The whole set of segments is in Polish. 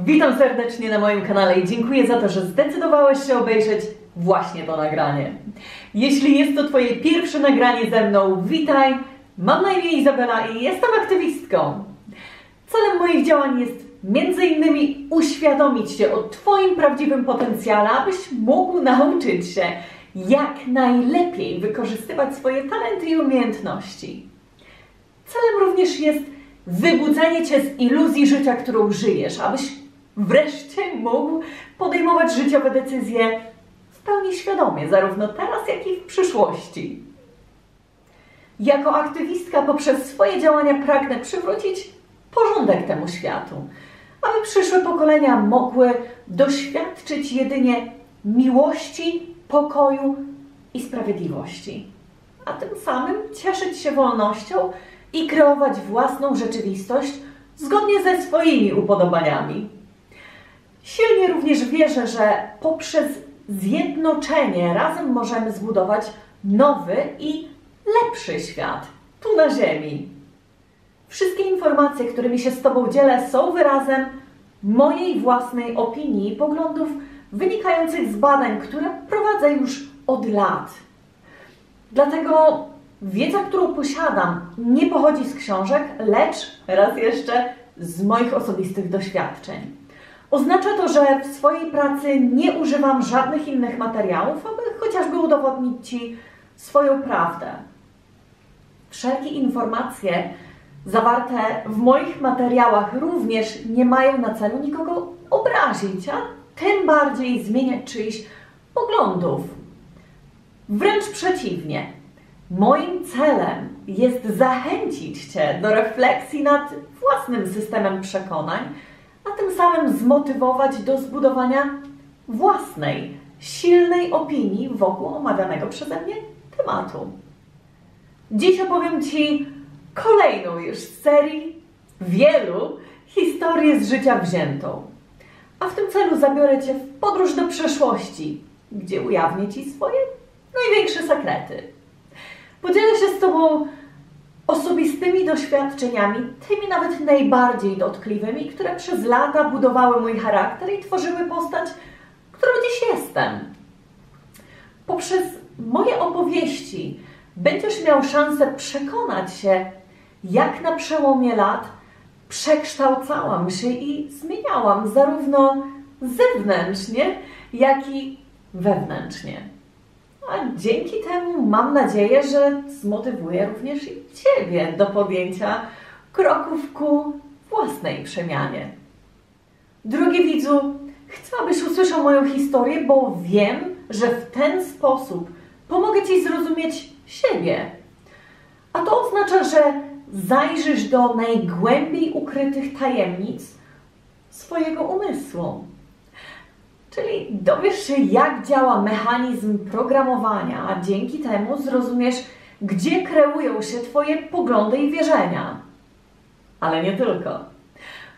Witam serdecznie na moim kanale i dziękuję za to, że zdecydowałeś się obejrzeć właśnie to nagranie. Jeśli jest to Twoje pierwsze nagranie ze mną, witaj! Mam na imię Izabela i jestem aktywistką. Celem moich działań jest m.in. uświadomić Cię o Twoim prawdziwym potencjale, abyś mógł nauczyć się, jak najlepiej wykorzystywać swoje talenty i umiejętności. Celem również jest wybudzenie Cię z iluzji życia, którą żyjesz, abyś wreszcie mógł podejmować życiowe decyzje w pełni świadomie, zarówno teraz, jak i w przyszłości. Jako aktywistka poprzez swoje działania pragnę przywrócić porządek temu światu, aby przyszłe pokolenia mogły doświadczyć jedynie miłości, pokoju i sprawiedliwości, a tym samym cieszyć się wolnością i kreować własną rzeczywistość zgodnie ze swoimi upodobaniami. Silnie również wierzę, że poprzez zjednoczenie razem możemy zbudować nowy i lepszy świat tu na Ziemi. Wszystkie informacje, którymi się z Tobą dzielę, są wyrazem mojej własnej opinii i poglądów wynikających z badań, które prowadzę już od lat. Dlatego wiedza, którą posiadam, nie pochodzi z książek, lecz raz jeszcze z moich osobistych doświadczeń. Oznacza to, że w swojej pracy nie używam żadnych innych materiałów, aby chociażby udowodnić Ci swoją prawdę. Wszelkie informacje zawarte w moich materiałach również nie mają na celu nikogo obrazić, a tym bardziej zmieniać czyichś poglądów. Wręcz przeciwnie. Moim celem jest zachęcić Cię do refleksji nad własnym systemem przekonań, a tym samym zmotywować do zbudowania własnej, silnej opinii wokół omawianego przeze mnie tematu. Dziś opowiem Ci kolejną już z serii wielu historii z życia wziętą. A w tym celu zabiorę Cię w podróż do przeszłości, gdzie ujawnię Ci swoje największe sekrety. Podzielę się z Tobą osobistymi doświadczeniami, tymi nawet najbardziej dotkliwymi, które przez lata budowały mój charakter i tworzyły postać, którą dziś jestem. Poprzez moje opowieści będziesz miał szansę przekonać się, jak na przełomie lat przekształcałam się i zmieniałam zarówno zewnętrznie, jak i wewnętrznie. A dzięki temu mam nadzieję, że zmotywuję również i Ciebie do podjęcia kroków ku własnej przemianie. Drogi widzu, chcę, abyś usłyszał moją historię, bo wiem, że w ten sposób pomogę Ci zrozumieć siebie. A to oznacza, że zajrzysz do najgłębiej ukrytych tajemnic swojego umysłu. Czyli dowiesz się, jak działa mechanizm programowania, a dzięki temu zrozumiesz, gdzie kreują się Twoje poglądy i wierzenia. Ale nie tylko.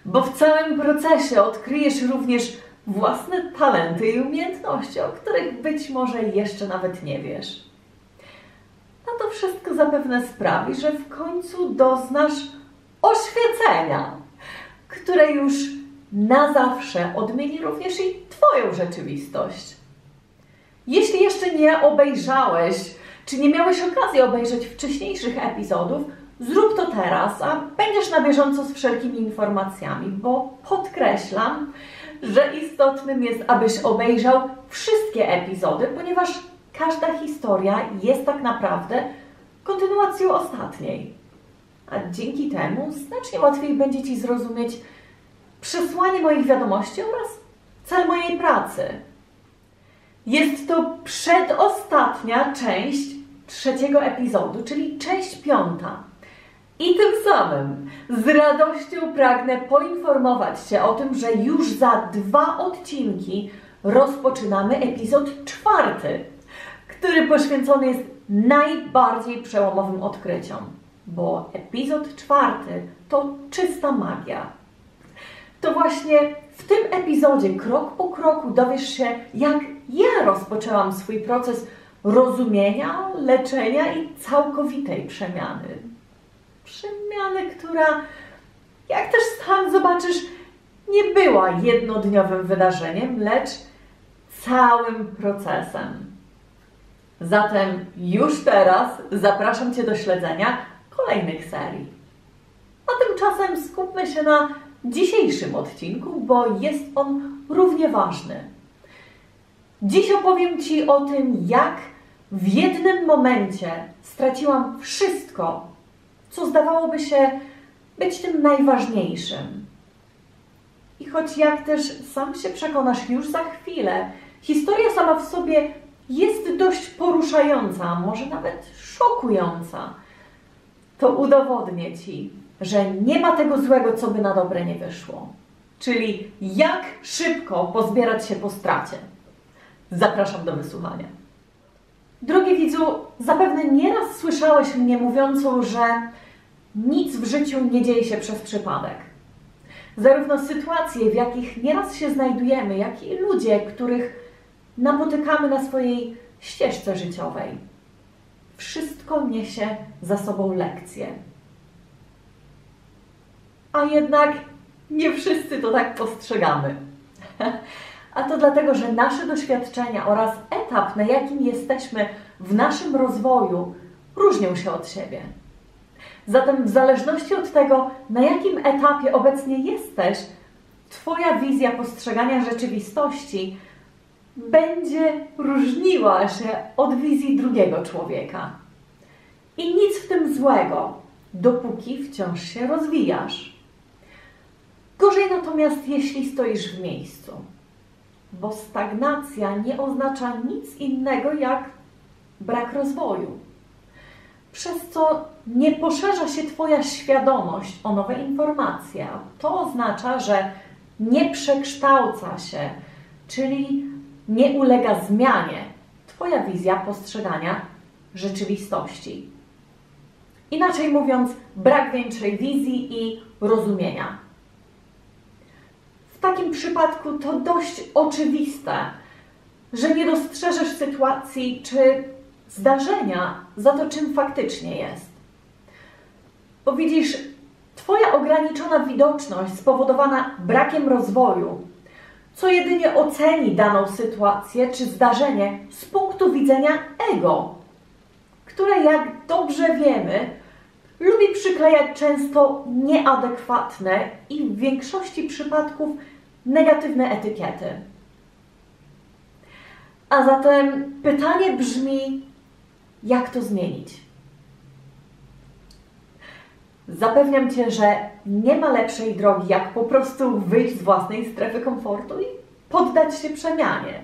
Bo w całym procesie odkryjesz również własne talenty i umiejętności, o których być może jeszcze nawet nie wiesz. A to wszystko zapewne sprawi, że w końcu doznasz oświecenia, które już na zawsze odmieni również i Twoją rzeczywistość. Jeśli jeszcze nie obejrzałeś, czy nie miałeś okazji obejrzeć wcześniejszych epizodów, zrób to teraz, a będziesz na bieżąco z wszelkimi informacjami, bo podkreślam, że istotnym jest, abyś obejrzał wszystkie epizody, ponieważ każda historia jest tak naprawdę kontynuacją ostatniej. A dzięki temu znacznie łatwiej będzie Ci zrozumieć przesłanie moich wiadomości oraz cel mojej pracy. Jest to przedostatnia część trzeciego epizodu, czyli część 5. I tym samym z radością pragnę poinformować Cię o tym, że już za 2 odcinki rozpoczynamy epizod 4, który poświęcony jest najbardziej przełomowym odkryciom, bo epizod 4 to czysta magia. To właśnie w tym epizodzie krok po kroku dowiesz się, jak ja rozpoczęłam swój proces rozumienia, leczenia i całkowitej przemiany. Przemiany, która, jak też sam zobaczysz, nie była jednodniowym wydarzeniem, lecz całym procesem. Zatem już teraz zapraszam Cię do śledzenia kolejnych serii. A tymczasem skupmy się na dzisiejszym odcinku, bo jest on równie ważny. Dziś opowiem Ci o tym, jak w jednym momencie straciłam wszystko, co zdawałoby się być tym najważniejszym. I choć jak też sam się przekonasz już za chwilę, historia sama w sobie jest dość poruszająca, może nawet szokująca, to udowodnię Ci, że nie ma tego złego, co by na dobre nie wyszło. Czyli jak szybko pozbierać się po stracie. Zapraszam do wysłuchania. Drogi widzu, zapewne nieraz słyszałeś mnie mówiącą, że nic w życiu nie dzieje się przez przypadek. Zarówno sytuacje, w jakich nieraz się znajdujemy, jak i ludzie, których napotykamy na swojej ścieżce życiowej. Wszystko niesie za sobą lekcje. A jednak nie wszyscy to tak postrzegamy. A to dlatego, że nasze doświadczenia oraz etap, na jakim jesteśmy w naszym rozwoju, różnią się od siebie. Zatem w zależności od tego, na jakim etapie obecnie jesteś, Twoja wizja postrzegania rzeczywistości będzie różniła się od wizji drugiego człowieka. I nic w tym złego, dopóki wciąż się rozwijasz. Gorzej natomiast, jeśli stoisz w miejscu, bo stagnacja nie oznacza nic innego jak brak rozwoju. Przez co nie poszerza się Twoja świadomość o nowe informacje. To oznacza, że nie przekształca się, czyli nie ulega zmianie Twoja wizja postrzegania rzeczywistości. Inaczej mówiąc, brak większej wizji i rozumienia. W takim przypadku to dość oczywiste, że nie dostrzeżesz sytuacji czy zdarzenia za to, czym faktycznie jest. Bo widzisz, Twoja ograniczona widoczność spowodowana brakiem rozwoju, co jedynie oceni daną sytuację czy zdarzenie z punktu widzenia ego, które, jak dobrze wiemy, lubi przyklejać często nieadekwatne i w większości przypadków negatywne etykiety. A zatem pytanie brzmi, jak to zmienić? Zapewniam Cię, że nie ma lepszej drogi, jak po prostu wyjść z własnej strefy komfortu i poddać się przemianie.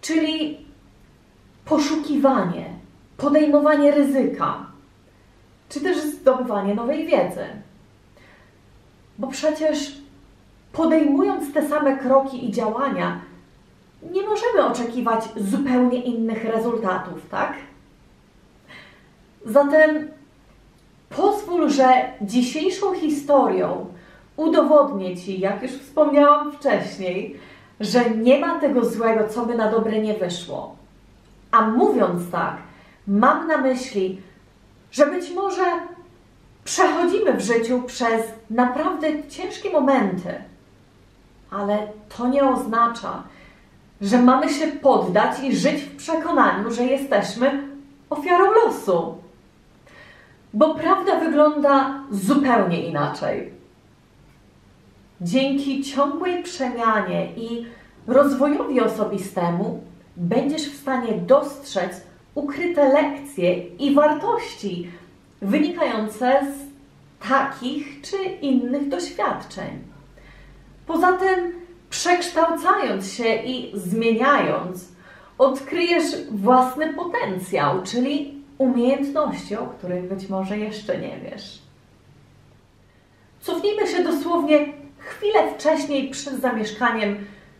Czyli poszukiwanie, podejmowanie ryzyka, czy też zdobywanie nowej wiedzy. Bo przecież podejmując te same kroki i działania, nie możemy oczekiwać zupełnie innych rezultatów, tak? Zatem pozwól, że dzisiejszą historią udowodnię Ci, jak już wspomniałam wcześniej, że nie ma tego złego, co by na dobre nie wyszło. A mówiąc tak, mam na myśli, że być może przechodzimy w życiu przez naprawdę ciężkie momenty, ale to nie oznacza, że mamy się poddać i żyć w przekonaniu, że jesteśmy ofiarą losu. Bo prawda wygląda zupełnie inaczej. Dzięki ciągłej przemianie i rozwojowi osobistemu będziesz w stanie dostrzec ukryte lekcje i wartości wynikające z takich czy innych doświadczeń. Poza tym, przekształcając się i zmieniając, odkryjesz własny potencjał, czyli umiejętności, o których być może jeszcze nie wiesz. Cofnijmy się dosłownie chwilę wcześniej przed zamieszkaniem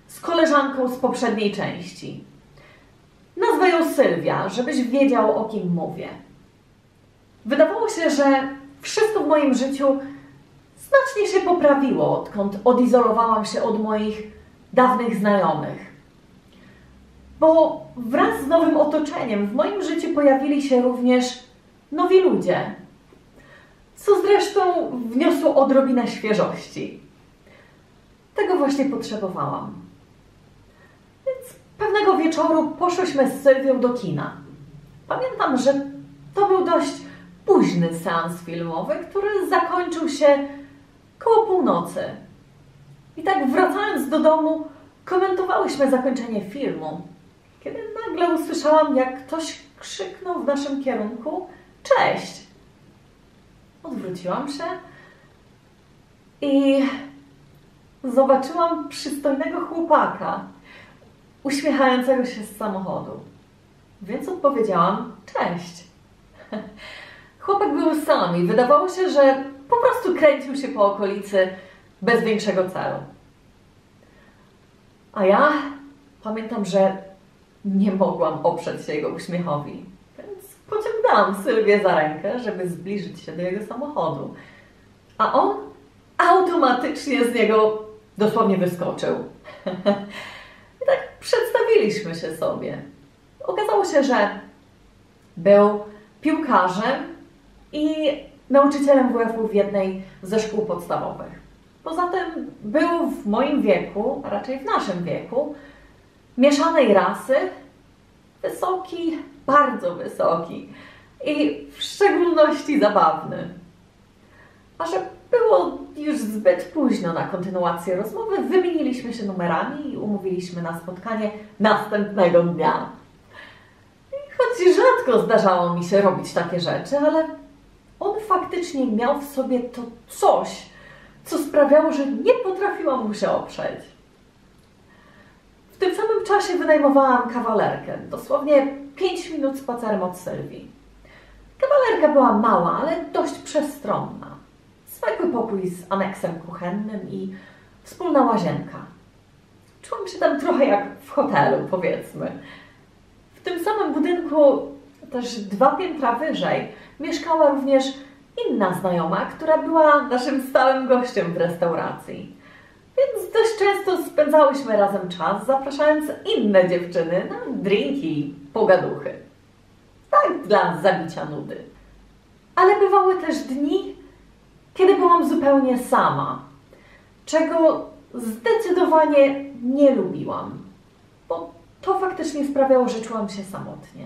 z koleżanką z poprzedniej części. Nazwę ją Sylwia, żebyś wiedział, o kim mówię. Wydawało się, że wszystko w moim życiu znacznie się poprawiło, odkąd odizolowałam się od moich dawnych znajomych. Bo wraz z nowym otoczeniem w moim życiu pojawili się również nowi ludzie, co zresztą wniosło odrobinę świeżości. Tego właśnie potrzebowałam. Więc pewnego wieczoru poszłyśmy z Sylwią do kina. Pamiętam, że to był dość późny seans filmowy, który zakończył się koło północy. I tak wracając do domu, komentowałyśmy zakończenie filmu, kiedy nagle usłyszałam, jak ktoś krzyknął w naszym kierunku: cześć! Odwróciłam się i zobaczyłam przystojnego chłopaka, uśmiechającego się z samochodu. Więc odpowiedziałam: cześć. Chłopak był sam i wydawało się, że po prostu kręcił się po okolicy bez większego celu. A ja pamiętam, że nie mogłam oprzeć się jego uśmiechowi, więc pociągnęłam Sylwię za rękę, żeby zbliżyć się do jego samochodu. A on automatycznie z niego dosłownie wyskoczył. I tak przedstawiliśmy się sobie. Okazało się, że był piłkarzem i nauczycielem WF-u w jednej ze szkół podstawowych. Poza tym był w moim wieku, a raczej w naszym wieku, mieszanej rasy, wysoki, bardzo wysoki i w szczególności zabawny. A że było już zbyt późno na kontynuację rozmowy, wymieniliśmy się numerami i umówiliśmy na spotkanie następnego dnia. I choć rzadko zdarzało mi się robić takie rzeczy, ale on faktycznie miał w sobie to coś, co sprawiało, że nie potrafiłam mu się oprzeć. W tym samym czasie wynajmowałam kawalerkę, dosłownie 5 minut spacerem od Sylwii. Kawalerka była mała, ale dość przestronna. Zwykły pokój z aneksem kuchennym i wspólna łazienka. Czułam się tam trochę jak w hotelu, powiedzmy. W tym samym budynku, też 2 piętra wyżej, mieszkała również inna znajoma, która była naszym stałym gościem w restauracji. Więc dość często spędzałyśmy razem czas, zapraszając inne dziewczyny na drinki, pogaduchy. Tak dla zabicia nudy. Ale bywały też dni, kiedy byłam zupełnie sama, czego zdecydowanie nie lubiłam, bo to faktycznie sprawiało, że czułam się samotnie.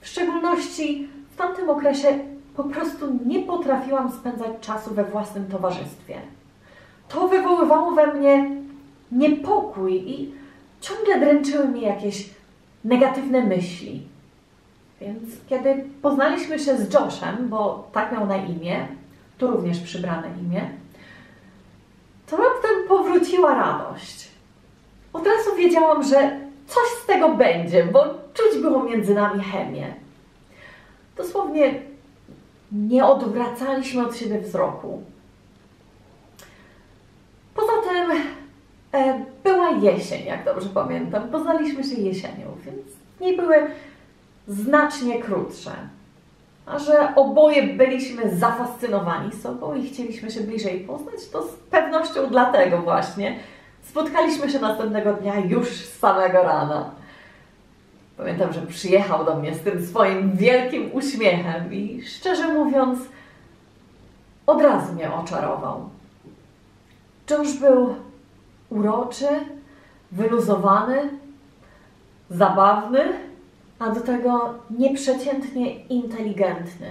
W szczególności w tamtym okresie po prostu nie potrafiłam spędzać czasu we własnym towarzystwie. To wywoływało we mnie niepokój i ciągle dręczyły mnie jakieś negatywne myśli. Więc kiedy poznaliśmy się z Joshem, bo tak miał na imię, to również przybrane imię, to raptem powróciła radość. Od razu wiedziałam, że coś z tego będzie, bo czuć było między nami chemię. Dosłownie nie odwracaliśmy od siebie wzroku. Poza tym była jesień, jak dobrze pamiętam. Poznaliśmy się jesienią, więc dni były znacznie krótsze. A że oboje byliśmy zafascynowani sobą i chcieliśmy się bliżej poznać, to z pewnością dlatego właśnie spotkaliśmy się następnego dnia już z samego rana. Pamiętam, że przyjechał do mnie z tym swoim wielkim uśmiechem i szczerze mówiąc, od razu mnie oczarował. Josh był uroczy, wyluzowany, zabawny, a do tego nieprzeciętnie inteligentny.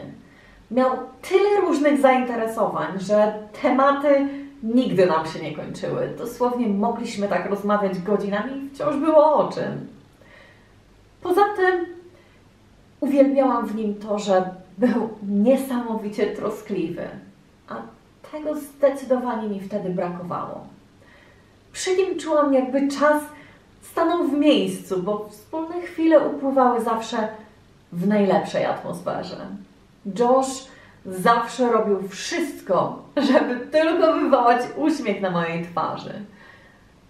Miał tyle różnych zainteresowań, że tematy nigdy nam się nie kończyły. Dosłownie mogliśmy tak rozmawiać godzinami i wciąż było o czym. Poza tym uwielbiałam w nim to, że był niesamowicie troskliwy, a tego zdecydowanie mi wtedy brakowało. Przy nim czułam, jakby czas stanął w miejscu, bo wspólne chwile upływały zawsze w najlepszej atmosferze. Josh zawsze robił wszystko, żeby tylko wywołać uśmiech na mojej twarzy.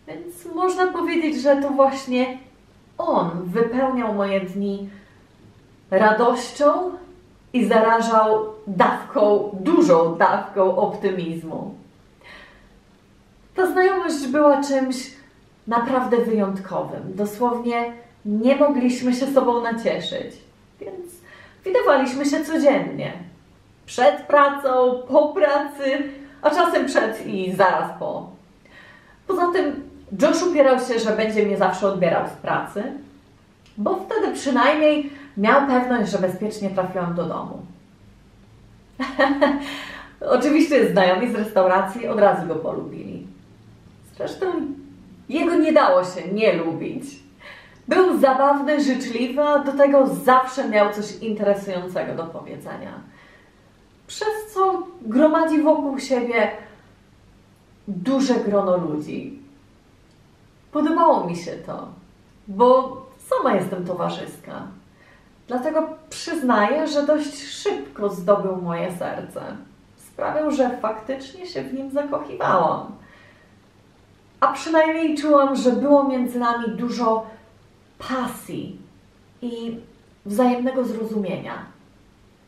Więc można powiedzieć, że to właśnie on wypełniał moje dni radością i zarażał dużą dawką optymizmu. Ta znajomość była czymś naprawdę wyjątkowym. Dosłownie nie mogliśmy się sobą nacieszyć, więc widywaliśmy się codziennie. Przed pracą, po pracy, a czasem przed i zaraz po. Poza tym Josh upierał się, że będzie mnie zawsze odbierał z pracy, bo wtedy przynajmniej miał pewność, że bezpiecznie trafiłam do domu. Oczywiście znajomi z restauracji od razu go polubili. Zresztą jego nie dało się nie lubić. Był zabawny, życzliwy, a do tego zawsze miał coś interesującego do powiedzenia. Przez co gromadzi wokół siebie duże grono ludzi. Podobało mi się to, bo sama jestem towarzyska. Dlatego przyznaję, że dość szybko zdobył moje serce. Sprawiał, że faktycznie się w nim zakochiwałam. A przynajmniej czułam, że było między nami dużo pasji i wzajemnego zrozumienia.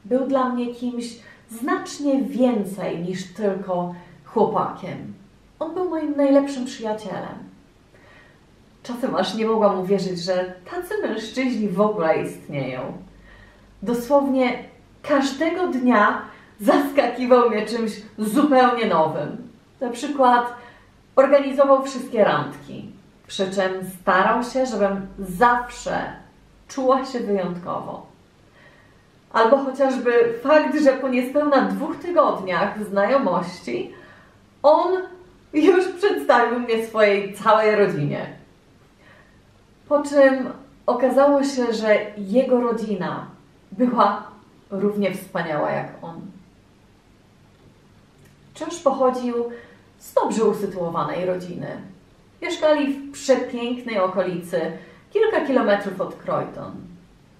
Był dla mnie kimś znacznie więcej niż tylko chłopakiem. On był moim najlepszym przyjacielem. Czasem aż nie mogłam uwierzyć, że tacy mężczyźni w ogóle istnieją. Dosłownie każdego dnia zaskakiwał mnie czymś zupełnie nowym. Na przykład organizował wszystkie randki, przy czym starał się, żebym zawsze czuła się wyjątkowo. Albo chociażby fakt, że po niespełna 2 tygodniach znajomości on już przedstawił mnie swojej całej rodzinie. Po czym okazało się, że jego rodzina była równie wspaniała jak on. Josh pochodził z dobrze usytuowanej rodziny. Mieszkali w przepięknej okolicy, kilka kilometrów od Croydon,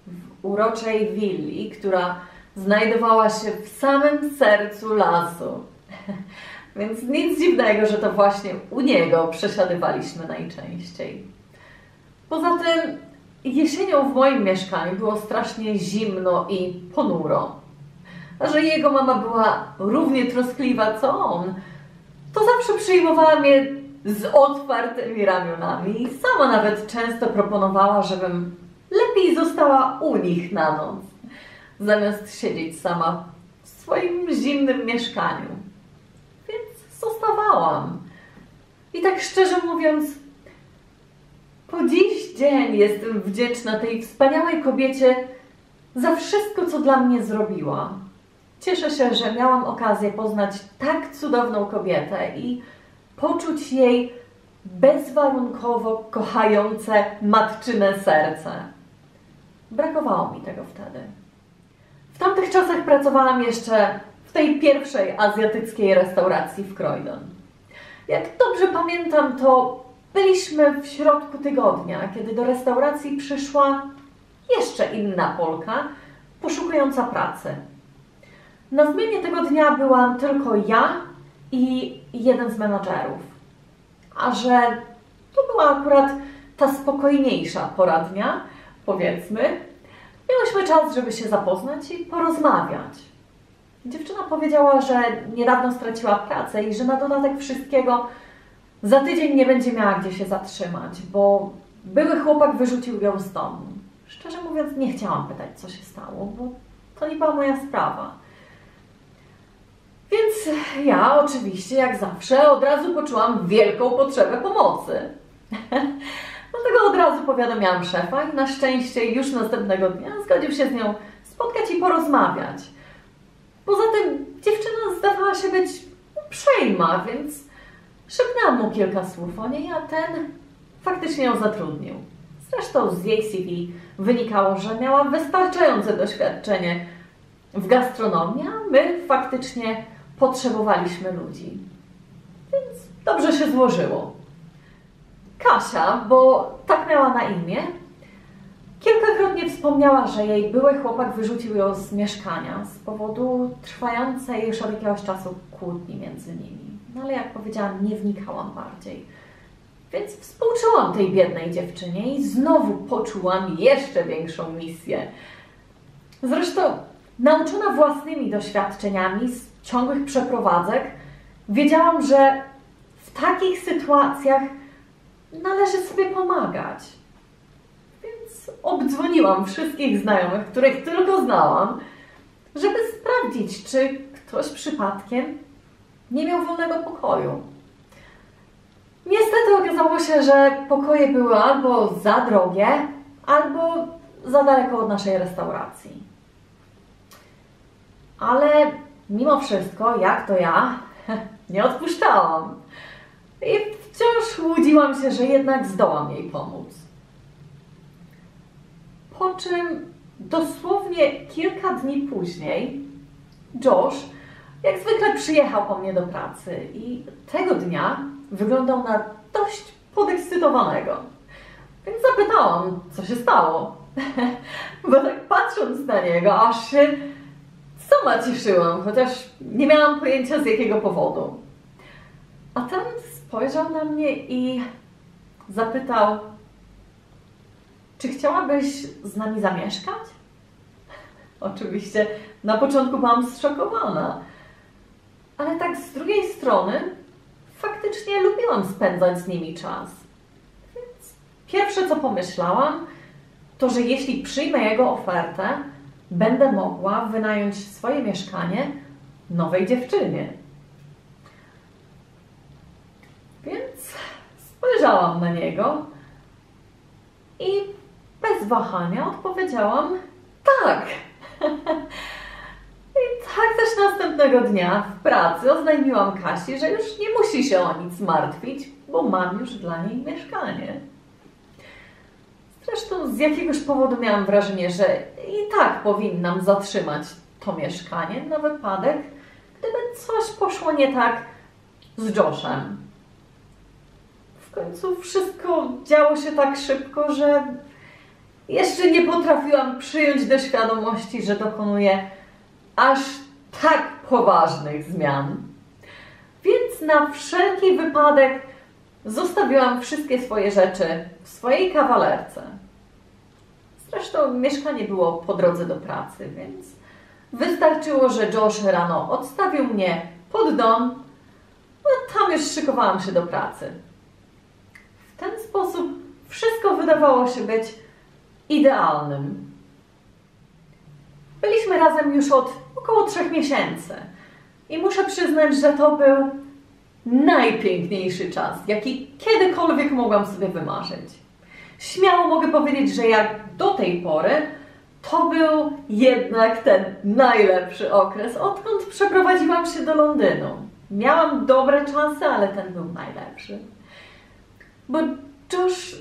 w uroczej willi, która znajdowała się w samym sercu lasu. Więc nic dziwnego, że to właśnie u niego przesiadywaliśmy najczęściej. Poza tym jesienią w moim mieszkaniu było strasznie zimno i ponuro. A że jego mama była równie troskliwa co on, to zawsze przyjmowała mnie z otwartymi ramionami i sama nawet często proponowała, żebym lepiej została u nich na noc, zamiast siedzieć sama w swoim zimnym mieszkaniu. Więc zostawałam. I tak szczerze mówiąc, po dziś dzień jestem wdzięczna tej wspaniałej kobiecie za wszystko, co dla mnie zrobiła. Cieszę się, że miałam okazję poznać tak cudowną kobietę i poczuć jej bezwarunkowo kochające matczyne serce. Brakowało mi tego wtedy. W tamtych czasach pracowałam jeszcze w tej pierwszej azjatyckiej restauracji w Croydon. Jak dobrze pamiętam, to byliśmy w środku tygodnia, kiedy do restauracji przyszła jeszcze inna Polka poszukująca pracy. Na zmianie tego dnia byłam tylko ja i jeden z menadżerów. A że to była akurat ta spokojniejsza pora dnia, powiedzmy, miałyśmy czas, żeby się zapoznać i porozmawiać. Dziewczyna powiedziała, że niedawno straciła pracę i że na dodatek wszystkiego za tydzień nie będzie miała gdzie się zatrzymać, bo były chłopak wyrzucił ją z domu. Szczerze mówiąc, nie chciałam pytać, co się stało, bo to nie była moja sprawa. Więc ja oczywiście, jak zawsze, od razu poczułam wielką potrzebę pomocy. Dlatego od razu powiadomiłam szefa i na szczęście już następnego dnia zgodził się z nią spotkać i porozmawiać. Poza tym dziewczyna zdawała się być uprzejma, więc szepnęłam mu kilka słów o niej, a ten faktycznie ją zatrudnił. Zresztą z jej CV wynikało, że miała wystarczające doświadczenie w gastronomii, a my faktycznie potrzebowaliśmy ludzi. Więc dobrze się złożyło. Kasia, bo tak miała na imię, kilkakrotnie wspomniała, że jej były chłopak wyrzucił ją z mieszkania z powodu trwającej już od jakiegoś czasu kłótni między nimi. No ale jak powiedziałam, nie wnikałam bardziej. Więc współczułam tej biednej dziewczynie i znowu poczułam jeszcze większą misję. Zresztą nauczona własnymi doświadczeniami z ciągłych przeprowadzek, wiedziałam, że w takich sytuacjach należy sobie pomagać. Więc obdzwoniłam wszystkich znajomych, których tylko znałam, żeby sprawdzić, czy ktoś przypadkiem nie miał wolnego pokoju. Niestety okazało się, że pokoje były albo za drogie, albo za daleko od naszej restauracji. Ale mimo wszystko, jak to ja, nie odpuszczałam. I wciąż łudziłam się, że jednak zdołam jej pomóc. Po czym dosłownie kilka dni później Josh jak zwykle przyjechał po mnie do pracy i tego dnia wyglądał na dość podekscytowanego. Więc zapytałam, co się stało. Bo tak patrząc na niego, aż się sama cieszyłam, chociaż nie miałam pojęcia z jakiego powodu. A ten spojrzał na mnie i zapytał, czy chciałabyś z nami zamieszkać? Oczywiście na początku byłam zszokowana, ale tak z drugiej strony faktycznie lubiłam spędzać z nimi czas. Więc pierwsze co pomyślałam, to że jeśli przyjmę jego ofertę, będę mogła wynająć swoje mieszkanie nowej dziewczynie. Więc spojrzałam na niego i bez wahania odpowiedziałam tak. I tak też następnego dnia w pracy oznajmiłam Kasi, że już nie musi się o nic martwić, bo mam już dla niej mieszkanie. Zresztą z jakiegoś powodu miałam wrażenie, że i tak powinnam zatrzymać to mieszkanie na wypadek, gdyby coś poszło nie tak z Joshem. W końcu wszystko działo się tak szybko, że jeszcze nie potrafiłam przyjąć do świadomości, że dokonuję aż tak poważnych zmian. Więc na wszelki wypadek zostawiłam wszystkie swoje rzeczy w swojej kawalerce. Zresztą mieszkanie było po drodze do pracy, więc wystarczyło, że Josh rano odstawił mnie pod dom, a tam już szykowałam się do pracy. W ten sposób wszystko wydawało się być idealnym. Byliśmy razem już od około 3 miesięcy i muszę przyznać, że to był najpiękniejszy czas, jaki kiedykolwiek mogłam sobie wymarzyć. Śmiało mogę powiedzieć, że jak do tej pory, to był jednak ten najlepszy okres, odkąd przeprowadziłam się do Londynu. Miałam dobre czasy, ale ten był najlepszy. Bo Josh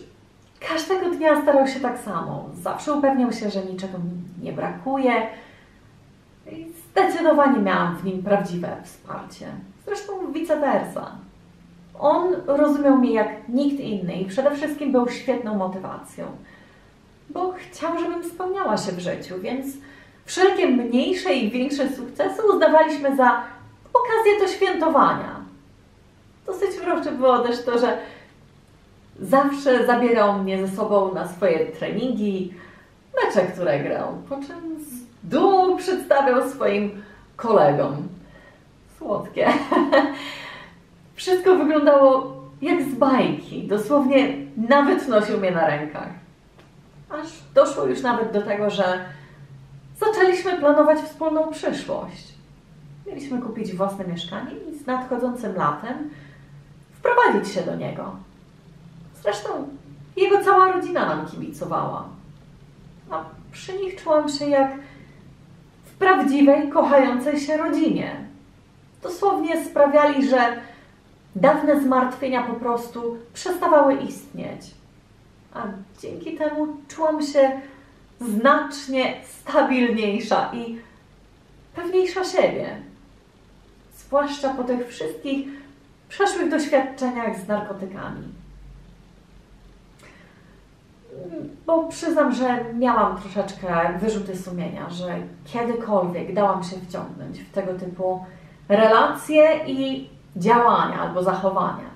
każdego dnia starał się tak samo. Zawsze upewniał się, że niczego mi nie brakuje. I zdecydowanie miałam w nim prawdziwe wsparcie. Zresztą vice versa. On rozumiał mnie jak nikt inny i przede wszystkim był świetną motywacją. Bo chciał, żebym spełniała się w życiu, więc wszelkie mniejsze i większe sukcesy uznawaliśmy za okazję do świętowania. Dosyć urocze było też to, że zawsze zabierał mnie ze sobą na swoje treningi, mecze, które grał, po czym z dumą przedstawiał swoim kolegom. Słodkie. Wszystko wyglądało jak z bajki. Dosłownie nawet nosił mnie na rękach. Aż doszło już nawet do tego, że zaczęliśmy planować wspólną przyszłość. Mieliśmy kupić własne mieszkanie i z nadchodzącym latem wprowadzić się do niego. Zresztą jego cała rodzina nam kibicowała. A przy nich czułam się jak w prawdziwej, kochającej się rodzinie. Dosłownie sprawiali, że dawne zmartwienia po prostu przestawały istnieć. A dzięki temu czułam się znacznie stabilniejsza i pewniejsza siebie. Zwłaszcza po tych wszystkich przeszłych doświadczeniach z narkotykami. Bo przyznam, że miałam troszeczkę wyrzuty sumienia, że kiedykolwiek dałam się wciągnąć w tego typu relacje i działania albo zachowania.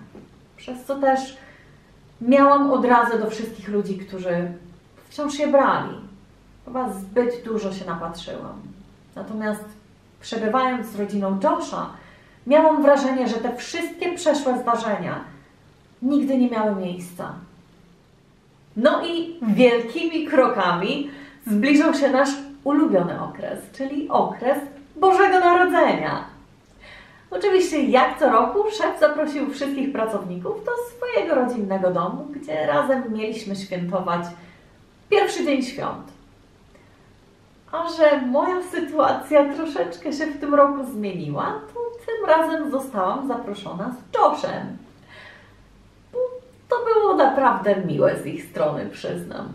Przez co też miałam odrazę do wszystkich ludzi, którzy wciąż je brali. Chyba zbyt dużo się napatrzyłam. Natomiast przebywając z rodziną Josha, miałam wrażenie, że te wszystkie przeszłe zdarzenia nigdy nie miały miejsca. No i wielkimi krokami zbliżał się nasz ulubiony okres, czyli okres Bożego Narodzenia. Oczywiście jak co roku szef zaprosił wszystkich pracowników do swojego rodzinnego domu, gdzie razem mieliśmy świętować pierwszy dzień świąt. A że moja sytuacja troszeczkę się w tym roku zmieniła, to tym razem zostałam zaproszona z Joshem. To było naprawdę miłe z ich strony, przyznam.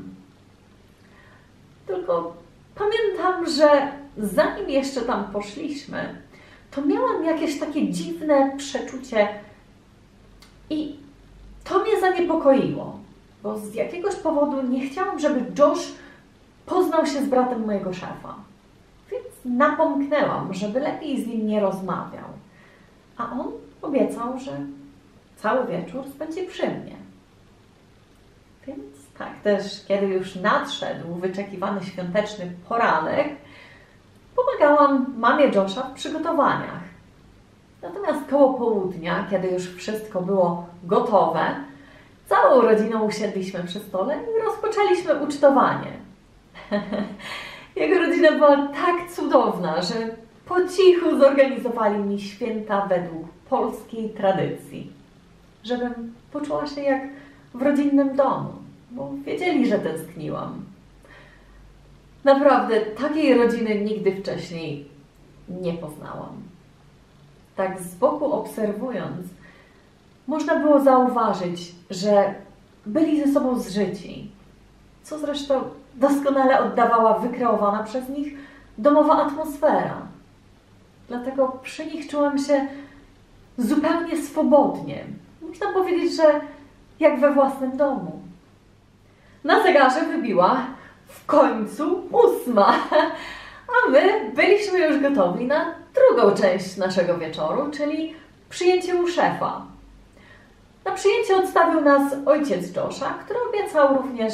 Tylko pamiętam, że zanim jeszcze tam poszliśmy, to miałam jakieś takie dziwne przeczucie i to mnie zaniepokoiło, bo z jakiegoś powodu nie chciałam, żeby Josh poznał się z bratem mojego szefa. Więc napomknęłam, żeby lepiej z nim nie rozmawiał. A on obiecał, że cały wieczór spędzi przy mnie. Więc tak też, kiedy już nadszedł wyczekiwany świąteczny poranek, pomagałam mamie Josha w przygotowaniach. Natomiast koło południa, kiedy już wszystko było gotowe, całą rodziną usiedliśmy przy stole i rozpoczęliśmy ucztowanie. Jego rodzina była tak cudowna, że po cichu zorganizowali mi święta według polskiej tradycji. Żebym poczuła się jak w rodzinnym domu, bo wiedzieli, że tęskniłam. Naprawdę, takiej rodziny nigdy wcześniej nie poznałam. Tak z boku obserwując, można było zauważyć, że byli ze sobą zżyci, co zresztą doskonale oddawała wykreowana przez nich domowa atmosfera. Dlatego przy nich czułam się zupełnie swobodnie. Można powiedzieć, że jak we własnym domu. Na zegarze wybiła w końcu 8, a my byliśmy już gotowi na drugą część naszego wieczoru, czyli przyjęcie u szefa. Na przyjęcie odstawił nas ojciec Josha, który obiecał również,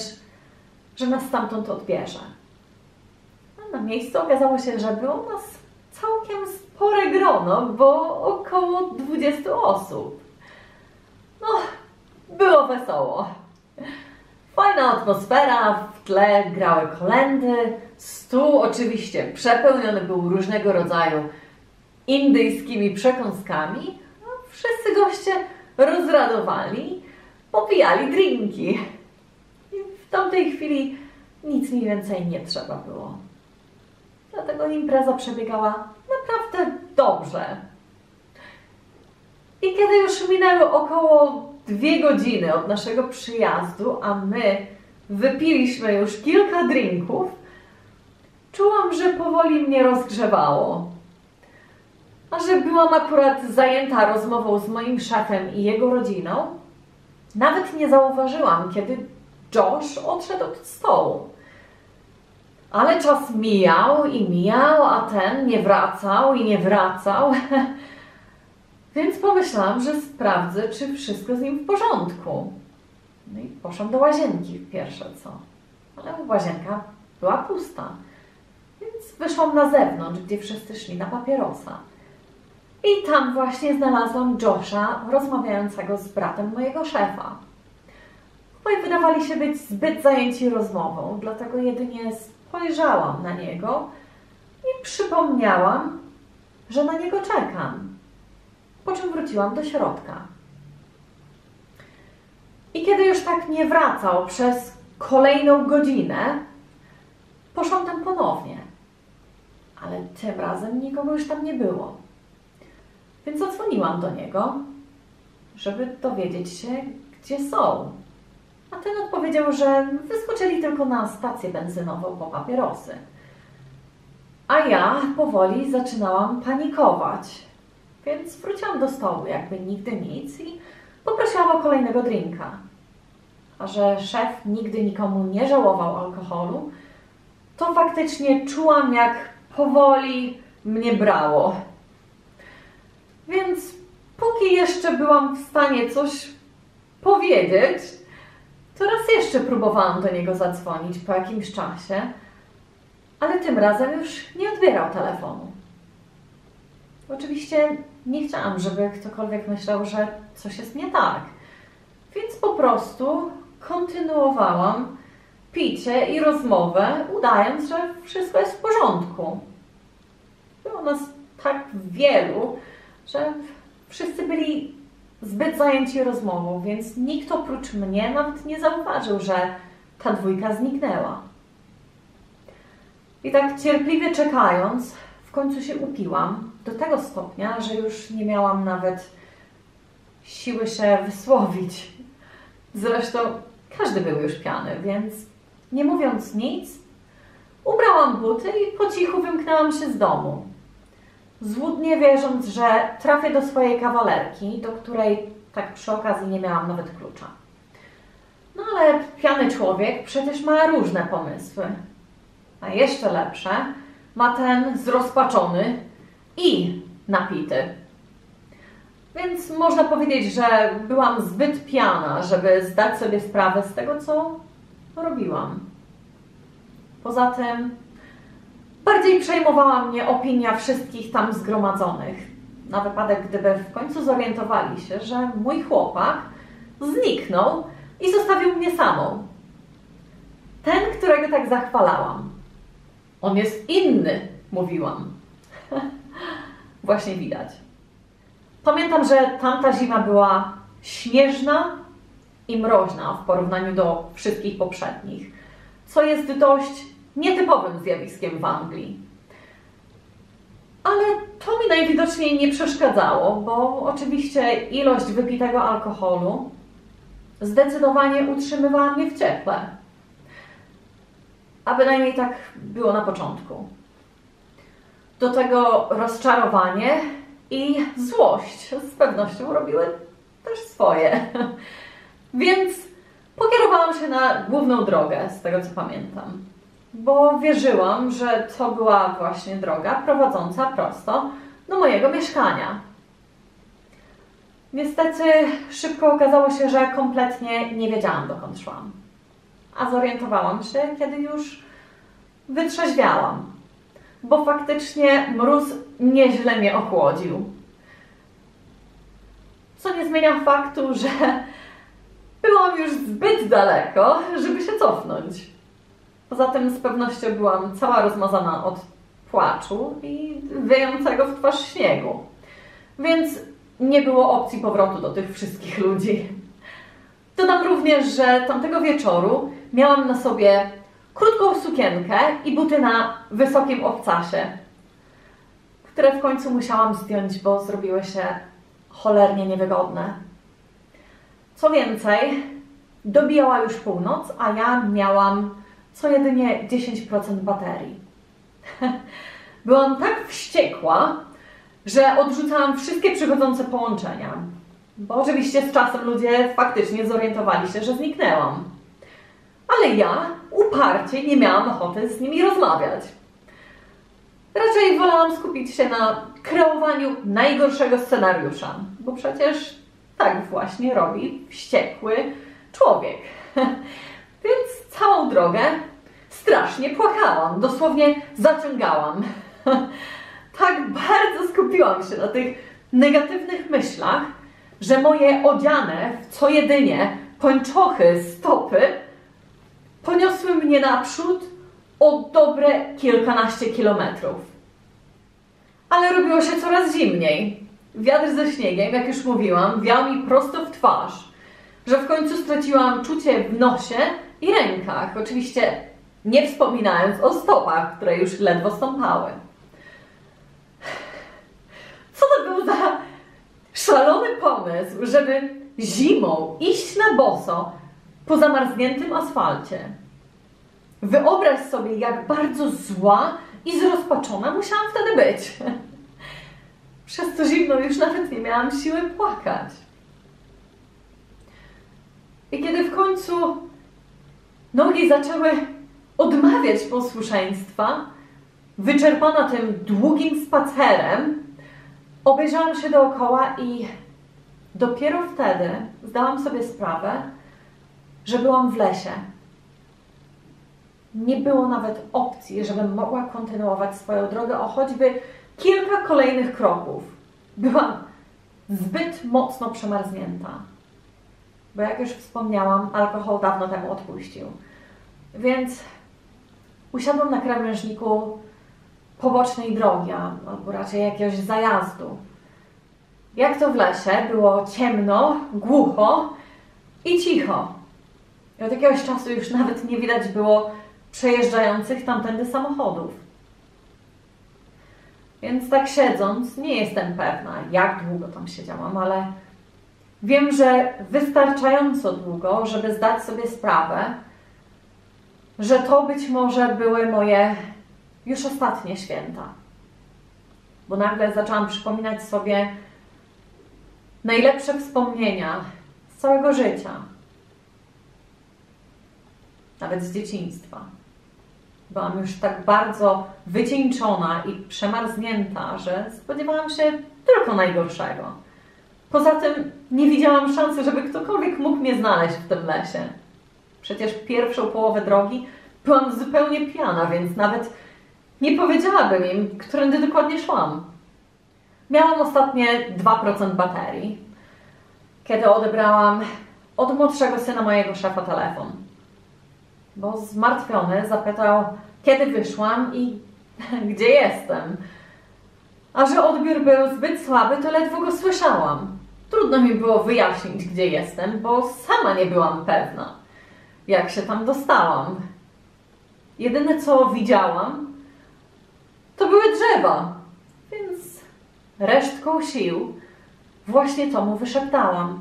że nas stamtąd odbierze. A na miejscu okazało się, że było nas całkiem spore grono, bo około 20 osób. No, było wesoło. Fajna atmosfera, w tle grały kolędy, stół oczywiście przepełniony był różnego rodzaju indyjskimi przekąskami, a wszyscy goście rozradowali, popijali drinki. I w tamtej chwili nic mi więcej nie trzeba było. Dlatego impreza przebiegała naprawdę dobrze. I kiedy już minęły około 2 godziny od naszego przyjazdu, a my wypiliśmy już kilka drinków, czułam, że powoli mnie rozgrzewało. A że byłam akurat zajęta rozmową z moim szefem i jego rodziną, nawet nie zauważyłam, kiedy Josh odszedł od stołu. Ale czas mijał i mijał, a ten nie wracał i nie wracał. Więc pomyślałam, że sprawdzę, czy wszystko z nim w porządku. No i poszłam do łazienki pierwsze co. Ale łazienka była pusta. Więc wyszłam na zewnątrz, gdzie wszyscy szli na papierosa. I tam właśnie znalazłam Josha rozmawiającego z bratem mojego szefa. Obaj wydawali się być zbyt zajęci rozmową, dlatego jedynie spojrzałam na niego i przypomniałam, że na niego czekam. Po czym wróciłam do środka. I kiedy już tak nie wracał przez kolejną godzinę, poszłam tam ponownie. Ale tym razem nikogo już tam nie było. Więc zadzwoniłam do niego, żeby dowiedzieć się, gdzie są. A ten odpowiedział, że wyskoczyli tylko na stację benzynową po papierosy. A ja powoli zaczynałam panikować. Więc wróciłam do stołu, jakby nigdy nic i poprosiłam o kolejnego drinka. A że szef nigdy nikomu nie żałował alkoholu, to faktycznie czułam, jak powoli mnie brało. Więc póki jeszcze byłam w stanie coś powiedzieć, to raz jeszcze próbowałam do niego zadzwonić po jakimś czasie, ale tym razem już nie odbierał telefonu. Oczywiście nie chciałam, żeby ktokolwiek myślał, że coś jest nie tak, więc po prostu kontynuowałam picie i rozmowę, udając, że wszystko jest w porządku. Było nas tak wielu, że wszyscy byli zbyt zajęci rozmową, więc nikt oprócz mnie nawet nie zauważył, że ta dwójka zniknęła. I tak cierpliwie czekając, w końcu się upiłam do tego stopnia, że już nie miałam nawet siły się wysłowić. Zresztą każdy był już pijany, więc nie mówiąc nic, ubrałam buty i po cichu wymknęłam się z domu. Złudnie wierząc, że trafię do swojej kawalerki, do której tak przy okazji nie miałam nawet klucza. No ale pijany człowiek przecież ma różne pomysły. A jeszcze lepsze ma ten zrozpaczony i napity. Więc można powiedzieć, że byłam zbyt pijana, żeby zdać sobie sprawę z tego, co robiłam. Poza tym bardziej przejmowała mnie opinia wszystkich tam zgromadzonych. Na wypadek, gdyby w końcu zorientowali się, że mój chłopak zniknął i zostawił mnie samą. Ten, którego tak zachwalałam. On jest inny, mówiłam. Właśnie widać. Pamiętam, że tamta zima była śnieżna i mroźna w porównaniu do wszystkich poprzednich, co jest dość nietypowym zjawiskiem w Anglii. Ale to mi najwidoczniej nie przeszkadzało, bo oczywiście ilość wypitego alkoholu zdecydowanie utrzymywała mnie w cieple. A bynajmniej tak było na początku. Do tego rozczarowanie i złość z pewnością robiły też swoje. Więc pokierowałam się na główną drogę, z tego co pamiętam. Bo wierzyłam, że to była właśnie droga prowadząca prosto do mojego mieszkania. Niestety szybko okazało się, że kompletnie nie wiedziałam, dokąd szłam. A zorientowałam się, kiedy już wytrzeźwiałam. Bo faktycznie mróz nieźle mnie ochłodził. Co nie zmienia faktu, że byłam już zbyt daleko, żeby się cofnąć. Poza tym z pewnością byłam cała rozmazana od płaczu i wiejącego w twarz śniegu. Więc nie było opcji powrotu do tych wszystkich ludzi. Dodam również, że tamtego wieczoru miałam na sobie krótką sukienkę i buty na wysokim obcasie, które w końcu musiałam zdjąć, bo zrobiły się cholernie niewygodne. Co więcej, dobijała już północ, a ja miałam co jedynie 10% baterii. Byłam tak wściekła, że odrzucałam wszystkie przychodzące połączenia. Bo oczywiście z czasem ludzie faktycznie zorientowali się, że zniknęłam. Ale ja uparcie nie miałam ochoty z nimi rozmawiać. Raczej wolałam skupić się na kreowaniu najgorszego scenariusza, bo przecież tak właśnie robi wściekły człowiek. Więc całą drogę strasznie płakałam, dosłownie zaciągałam. Tak bardzo skupiłam się na tych negatywnych myślach, że moje odziane w co jedynie pończochy stopy poniosły mnie naprzód o dobre kilkanaście kilometrów. Ale robiło się coraz zimniej. Wiatr ze śniegiem, jak już mówiłam, wiał mi prosto w twarz, że w końcu straciłam czucie w nosie i rękach. Oczywiście nie wspominając o stopach, które już ledwo stąpały. Co to był za szalony pomysł, żeby zimą iść na boso po zamarzniętym asfalcie. Wyobraź sobie, jak bardzo zła i zrozpaczona musiałam wtedy być. Przez to zimno już nawet nie miałam siły płakać. I kiedy w końcu nogi zaczęły odmawiać posłuszeństwa, wyczerpana tym długim spacerem, obejrzałam się dookoła i dopiero wtedy zdałam sobie sprawę, że byłam w lesie. Nie było nawet opcji, żebym mogła kontynuować swoją drogę o choćby kilka kolejnych kroków. Byłam zbyt mocno przemarznięta. Bo jak już wspomniałam, alkohol dawno temu odpuścił. Więc usiadłam na krawężniku pobocznej drogi, albo raczej jakiegoś zajazdu. Jak to w lesie, było ciemno, głucho i cicho. I od jakiegoś czasu już nawet nie widać było przejeżdżających tamtędy samochodów. Więc tak siedząc, nie jestem pewna, jak długo tam siedziałam, ale wiem, że wystarczająco długo, żeby zdać sobie sprawę, że to być może były moje już ostatnie święta. Bo nagle zaczęłam przypominać sobie najlepsze wspomnienia z całego życia. Nawet z dzieciństwa. Byłam już tak bardzo wycieńczona i przemarznięta, że spodziewałam się tylko najgorszego. Poza tym nie widziałam szansy, żeby ktokolwiek mógł mnie znaleźć w tym lesie. Przecież pierwszą połowę drogi byłam zupełnie pijana, więc nawet nie powiedziałabym im, którędy dokładnie szłam. Miałam ostatnie 2% baterii, kiedy odebrałam od młodszego syna mojego szefa telefon. Bo zmartwiony zapytał, kiedy wyszłam i gdzie jestem. A że odbiór był zbyt słaby, to ledwo go słyszałam. Trudno mi było wyjaśnić, gdzie jestem, bo sama nie byłam pewna, jak się tam dostałam. Jedyne, co widziałam, to były drzewa, więc resztką sił właśnie to mu wyszeptałam.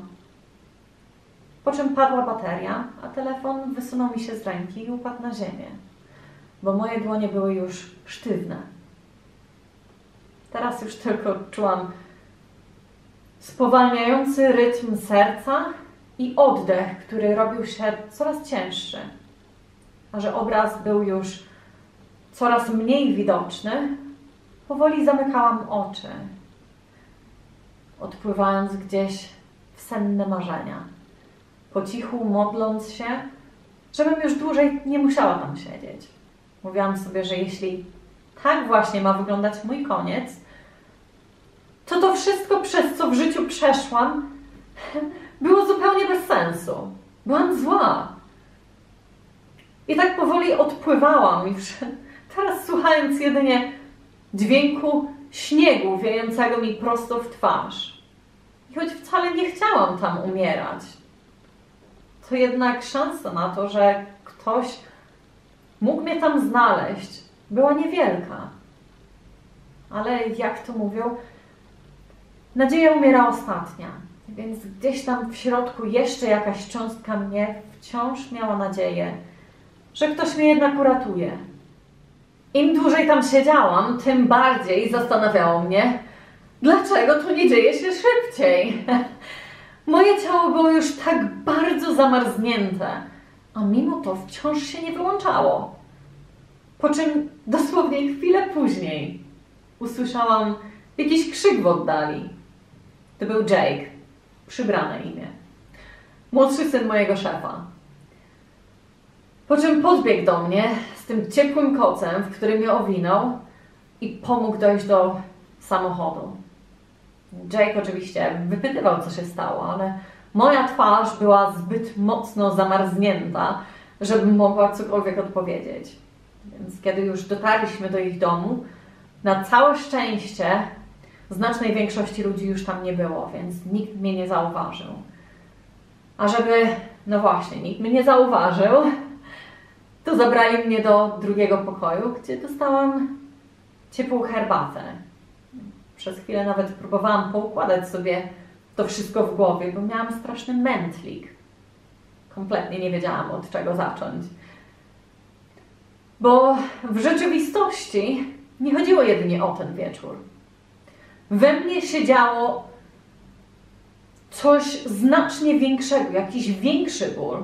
Po czym padła bateria, a telefon wysunął mi się z ręki i upadł na ziemię, bo moje dłonie były już sztywne. Teraz już tylko czułam spowalniający rytm serca i oddech, który robił się coraz cięższy. A że obraz był już coraz mniej widoczny, powoli zamykałam oczy, odpływając gdzieś w senne marzenia. Po cichu modląc się, żebym już dłużej nie musiała tam siedzieć. Mówiłam sobie, że jeśli tak właśnie ma wyglądać mój koniec, to wszystko, przez co w życiu przeszłam, było zupełnie bez sensu. Byłam zła. I tak powoli odpływałam już, teraz słuchając jedynie dźwięku śniegu wiejącego mi prosto w twarz. I choć wcale nie chciałam tam umierać, to jednak szansa na to, że ktoś mógł mnie tam znaleźć, była niewielka. Ale jak to mówią, nadzieja umiera ostatnia. Więc gdzieś tam w środku jeszcze jakaś cząstka mnie wciąż miała nadzieję, że ktoś mnie jednak uratuje. Im dłużej tam siedziałam, tym bardziej zastanawiało mnie, dlaczego to nie dzieje się szybciej. Moje ciało było już tak bardzo zamarznięte, a mimo to wciąż się nie wyłączało. Po czym dosłownie chwilę później usłyszałam jakiś krzyk w oddali. To był Jake, przybrane imię. Młodszy syn mojego szefa. Po czym podbiegł do mnie z tym ciepłym kocem, w którym mnie owinął i pomógł dojść do samochodu. Jake oczywiście wypytywał, co się stało, ale moja twarz była zbyt mocno zamarznięta, żebym mogła cokolwiek odpowiedzieć. Więc kiedy już dotarliśmy do ich domu, na całe szczęście znacznej większości ludzi już tam nie było, więc nikt mnie nie zauważył. A żeby, no właśnie, nikt mnie nie zauważył, to zabrali mnie do drugiego pokoju, gdzie dostałam ciepłą herbatę. Przez chwilę nawet próbowałam poukładać sobie to wszystko w głowie, bo miałam straszny mętlik. Kompletnie nie wiedziałam, od czego zacząć. Bo w rzeczywistości nie chodziło jedynie o ten wieczór. We mnie się działo coś znacznie większego, jakiś większy ból,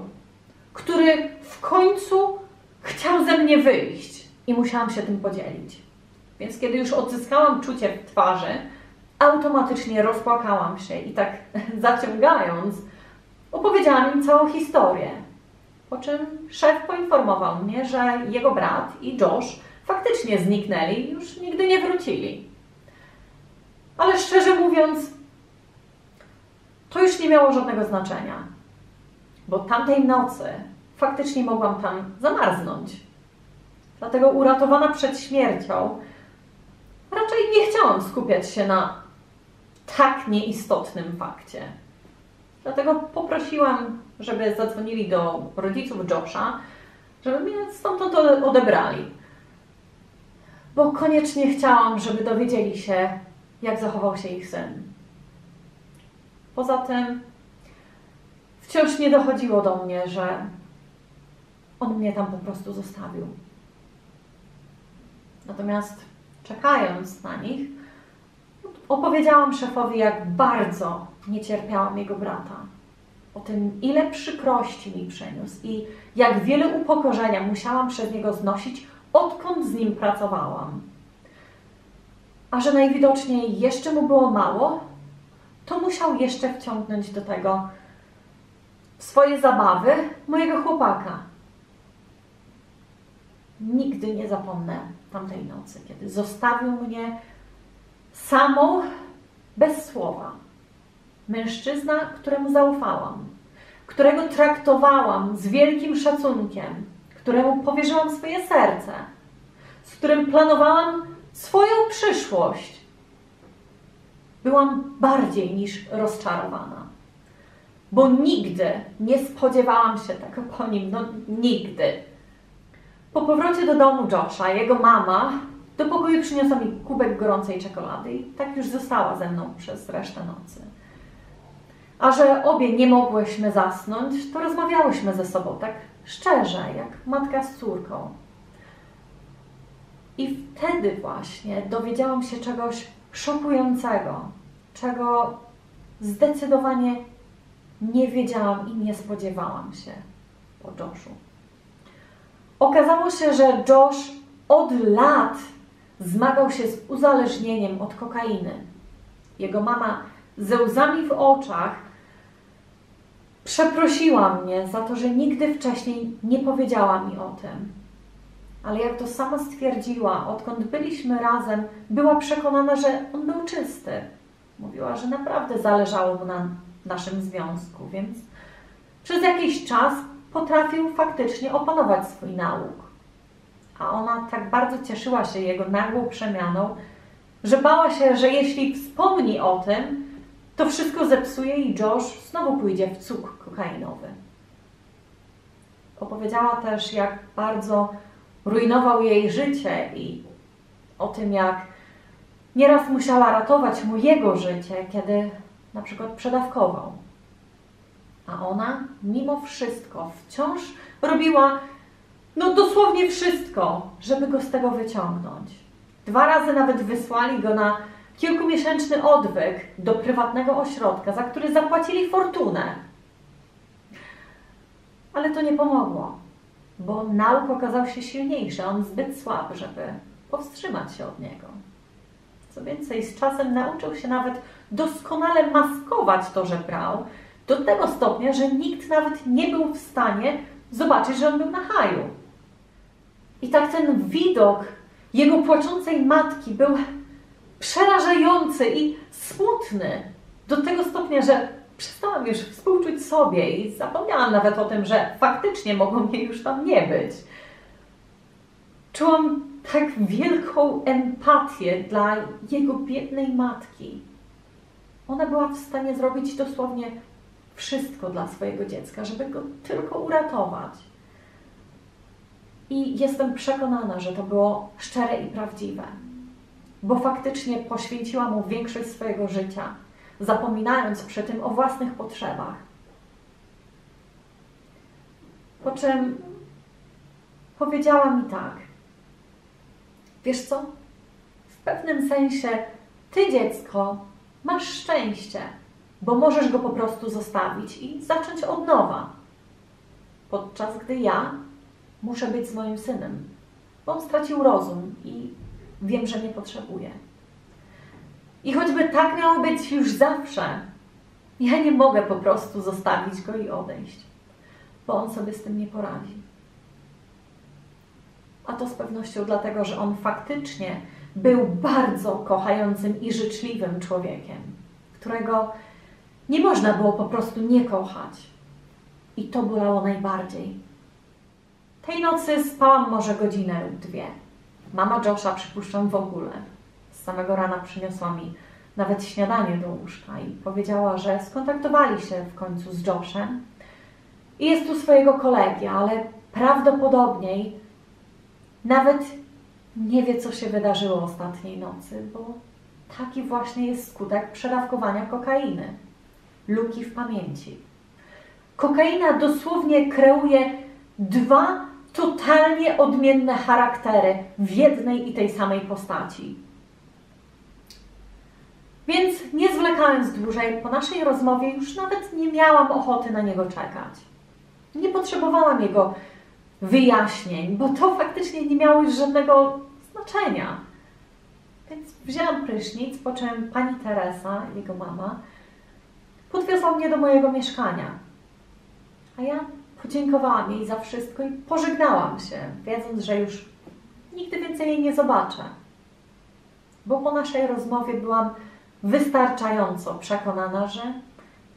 który w końcu chciał ze mnie wyjść i musiałam się tym podzielić. Więc kiedy już odzyskałam czucie w twarzy, automatycznie rozpłakałam się i tak zaciągając, opowiedziałam im całą historię. Po czym szef poinformował mnie, że jego brat i Josh faktycznie zniknęli i już nigdy nie wrócili. Ale szczerze mówiąc, to już nie miało żadnego znaczenia, bo tamtej nocy faktycznie mogłam tam zamarznąć. Dlatego uratowana przed śmiercią, raczej nie chciałam skupiać się na tak nieistotnym fakcie. Dlatego poprosiłam, żeby zadzwonili do rodziców Josha, żeby mnie stamtąd odebrali. Bo koniecznie chciałam, żeby dowiedzieli się, jak zachował się ich syn. Poza tym wciąż nie dochodziło do mnie, że on mnie tam po prostu zostawił. Natomiast czekając na nich, opowiedziałam szefowi, jak bardzo nie cierpiałam jego brata. O tym, ile przykrości mi przyniósł i jak wiele upokorzenia musiałam przez niego znosić, odkąd z nim pracowałam. A że najwidoczniej jeszcze mu było mało, to musiał jeszcze wciągnąć do tego w swoje zabawy mojego chłopaka. Nigdy nie zapomnę tamtej nocy, kiedy zostawił mnie samą, bez słowa. Mężczyzna, któremu zaufałam, którego traktowałam z wielkim szacunkiem, któremu powierzyłam swoje serce, z którym planowałam swoją przyszłość. Byłam bardziej niż rozczarowana, bo nigdy nie spodziewałam się tego po nim, no nigdy. Po powrocie do domu Josha, jego mama do pokoju przyniosła mi kubek gorącej czekolady i tak już została ze mną przez resztę nocy. A że obie nie mogłyśmy zasnąć, to rozmawiałyśmy ze sobą tak szczerze, jak matka z córką. I wtedy właśnie dowiedziałam się czegoś szokującego, czego zdecydowanie nie wiedziałam i nie spodziewałam się po Joshu. Okazało się, że Josh od lat zmagał się z uzależnieniem od kokainy. Jego mama ze łzami w oczach przeprosiła mnie za to, że nigdy wcześniej nie powiedziała mi o tym. Ale jak to sama stwierdziła, odkąd byliśmy razem, była przekonana, że on był czysty. Mówiła, że naprawdę zależało mu na naszym związku, więc przez jakiś czas potrafił faktycznie opanować swój nałóg. A ona tak bardzo cieszyła się jego nagłą przemianą, że bała się, że jeśli wspomni o tym, to wszystko zepsuje i Josh znowu pójdzie w cuk kokainowy. Opowiedziała też, jak bardzo rujnował jej życie i o tym, jak nieraz musiała ratować mu jego życie, kiedy na przykład przedawkował. A ona mimo wszystko wciąż robiła dosłownie wszystko, żeby go z tego wyciągnąć. 2 razy nawet wysłali go na kilkumiesięczny odwyk do prywatnego ośrodka, za który zapłacili fortunę. Ale to nie pomogło, bo nauk okazał się silniejszy, a on zbyt słaby, żeby powstrzymać się od niego. Co więcej, z czasem nauczył się nawet doskonale maskować to, że brał, do tego stopnia, że nikt nawet nie był w stanie zobaczyć, że on był na haju. I tak ten widok jego płaczącej matki był przerażający i smutny do tego stopnia, że przestałam już współczuć sobie i zapomniałam nawet o tym, że faktycznie mogło mnie już tam nie być. Czułam tak wielką empatię dla jego biednej matki. Ona była w stanie zrobić dosłownie wszystko dla swojego dziecka, żeby go tylko uratować. I jestem przekonana, że to było szczere i prawdziwe, bo faktycznie poświęciła mu większość swojego życia, zapominając przy tym o własnych potrzebach. Po czym powiedziała mi tak: wiesz co, w pewnym sensie ty, dziecko, masz szczęście, bo możesz go po prostu zostawić i zacząć od nowa. Podczas gdy ja muszę być z moim synem, bo on stracił rozum i wiem, że mnie potrzebuje. I choćby tak miało być już zawsze, ja nie mogę po prostu zostawić go i odejść, bo on sobie z tym nie poradzi. A to z pewnością dlatego, że on faktycznie był bardzo kochającym i życzliwym człowiekiem, którego nie można było po prostu nie kochać. I to bolało najbardziej. Tej nocy spałam może godzinę lub 2. Mama Josha, przypuszczam, w ogóle. Z samego rana przyniosła mi nawet śniadanie do łóżka i powiedziała, że skontaktowali się w końcu z Joshem i jest u swojego kolegi, ale prawdopodobniej nawet nie wie, co się wydarzyło ostatniej nocy, bo taki właśnie jest skutek przedawkowania kokainy. Luki w pamięci. Kokaina dosłownie kreuje dwa totalnie odmienne charaktery w jednej i tej samej postaci. Więc nie zwlekając dłużej, po naszej rozmowie już nawet nie miałam ochoty na niego czekać. Nie potrzebowałam jego wyjaśnień, bo to faktycznie nie miało już żadnego znaczenia. Więc wzięłam prysznic, po czym pani Teresa, jego mama, podwiozła mnie do mojego mieszkania. A ja podziękowałam jej za wszystko i pożegnałam się, wiedząc, że już nigdy więcej jej nie zobaczę. Bo po naszej rozmowie byłam wystarczająco przekonana, że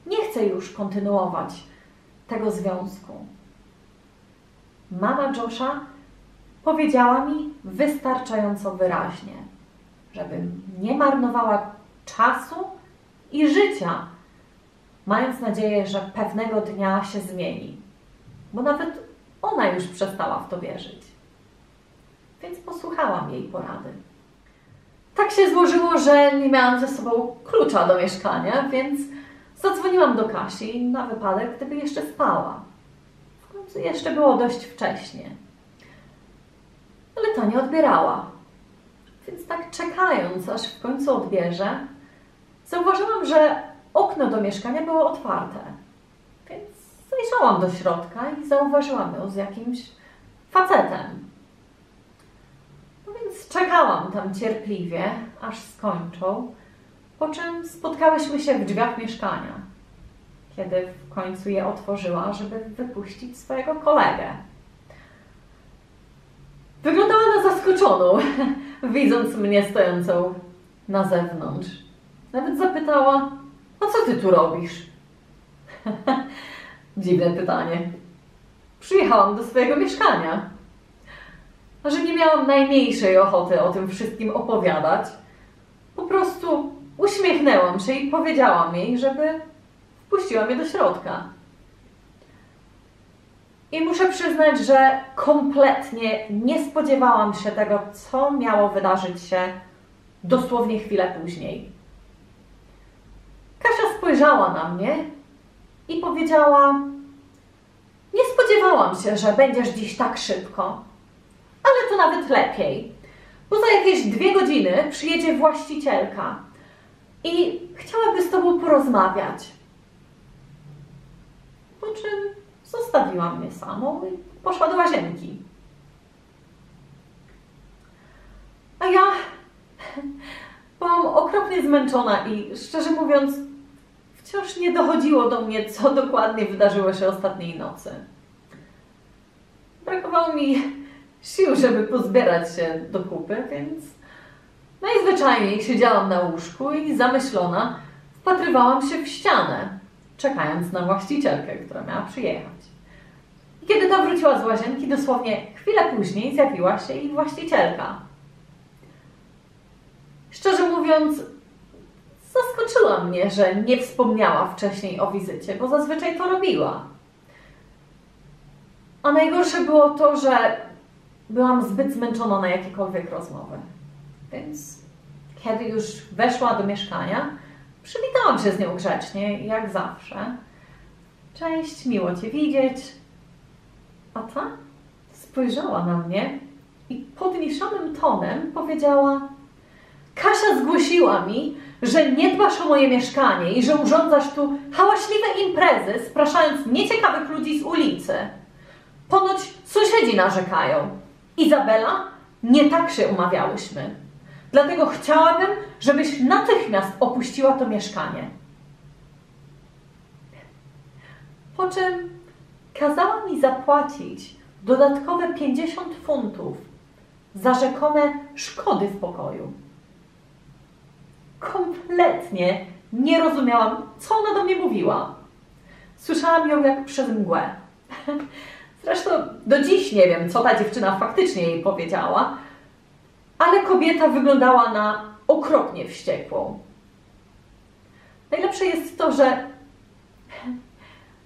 nie chcę już kontynuować tego związku. Mama Josha powiedziała mi wystarczająco wyraźnie, żebym nie marnowała czasu i życia, mając nadzieję, że pewnego dnia się zmieni, bo nawet ona już przestała w to wierzyć. Więc posłuchałam jej porady. Tak się złożyło, że nie miałam ze sobą klucza do mieszkania, więc zadzwoniłam do Kasi na wypadek, gdyby jeszcze spała. W końcu jeszcze było dość wcześnie. Ale ta nie odbierała. Więc tak czekając, aż w końcu odbierze, zauważyłam, że okno do mieszkania było otwarte. Więc zajrzałam do środka i zauważyłam ją z jakimś facetem. No więc czekałam tam cierpliwie, aż skończą, po czym spotkałyśmy się w drzwiach mieszkania, kiedy w końcu je otworzyła, żeby wypuścić swojego kolegę. Wyglądała na zaskoczoną, widząc mnie stojącą na zewnątrz. Nawet zapytała, a co ty tu robisz? Dziwne pytanie. Przyjechałam do swojego mieszkania. A że nie miałam najmniejszej ochoty o tym wszystkim opowiadać, po prostu uśmiechnęłam się i powiedziałam jej, żeby wpuściła mnie do środka. I muszę przyznać, że kompletnie nie spodziewałam się tego, co miało wydarzyć się dosłownie chwilę później. Kasia spojrzała na mnie i powiedziała: nie spodziewałam się, że będziesz dziś tak szybko, ale to nawet lepiej, bo za jakieś 2 godziny przyjedzie właścicielka i chciałaby z tobą porozmawiać. Po czym zostawiła mnie samą i poszła do łazienki. A ja byłam okropnie zmęczona i szczerze mówiąc wciąż nie dochodziło do mnie, co dokładnie wydarzyło się ostatniej nocy. Brakowało mi sił, żeby pozbierać się do kupy, więc najzwyczajniej siedziałam na łóżku i zamyślona wpatrywałam się w ścianę, czekając na właścicielkę, która miała przyjechać. I kiedy ta wróciła z łazienki, dosłownie chwilę później zjawiła się jej właścicielka. Szczerze mówiąc, zaskoczyła mnie, że nie wspomniała wcześniej o wizycie, bo zazwyczaj to robiła. A najgorsze było to, że byłam zbyt zmęczona na jakiekolwiek rozmowy. Więc kiedy już weszła do mieszkania, przywitałam się z nią grzecznie, jak zawsze. Cześć, miło cię widzieć. A ta spojrzała na mnie i podniesionym tonem powiedziała: Kasia zgłosiła mi, że nie dbasz o moje mieszkanie i że urządzasz tu hałaśliwe imprezy, spraszając nieciekawych ludzi z ulicy. Ponoć sąsiedzi narzekają. Izabela, nie tak się umawiałyśmy. Dlatego chciałabym, żebyś natychmiast opuściła to mieszkanie. Po czym kazała mi zapłacić dodatkowe 50 funtów za rzekome szkody w pokoju. Kompletnie nie rozumiałam, co ona do mnie mówiła. Słyszałam ją jak przez mgłę. Zresztą do dziś nie wiem, co ta dziewczyna faktycznie jej powiedziała, ale kobieta wyglądała na okropnie wściekłą. Najlepsze jest to, że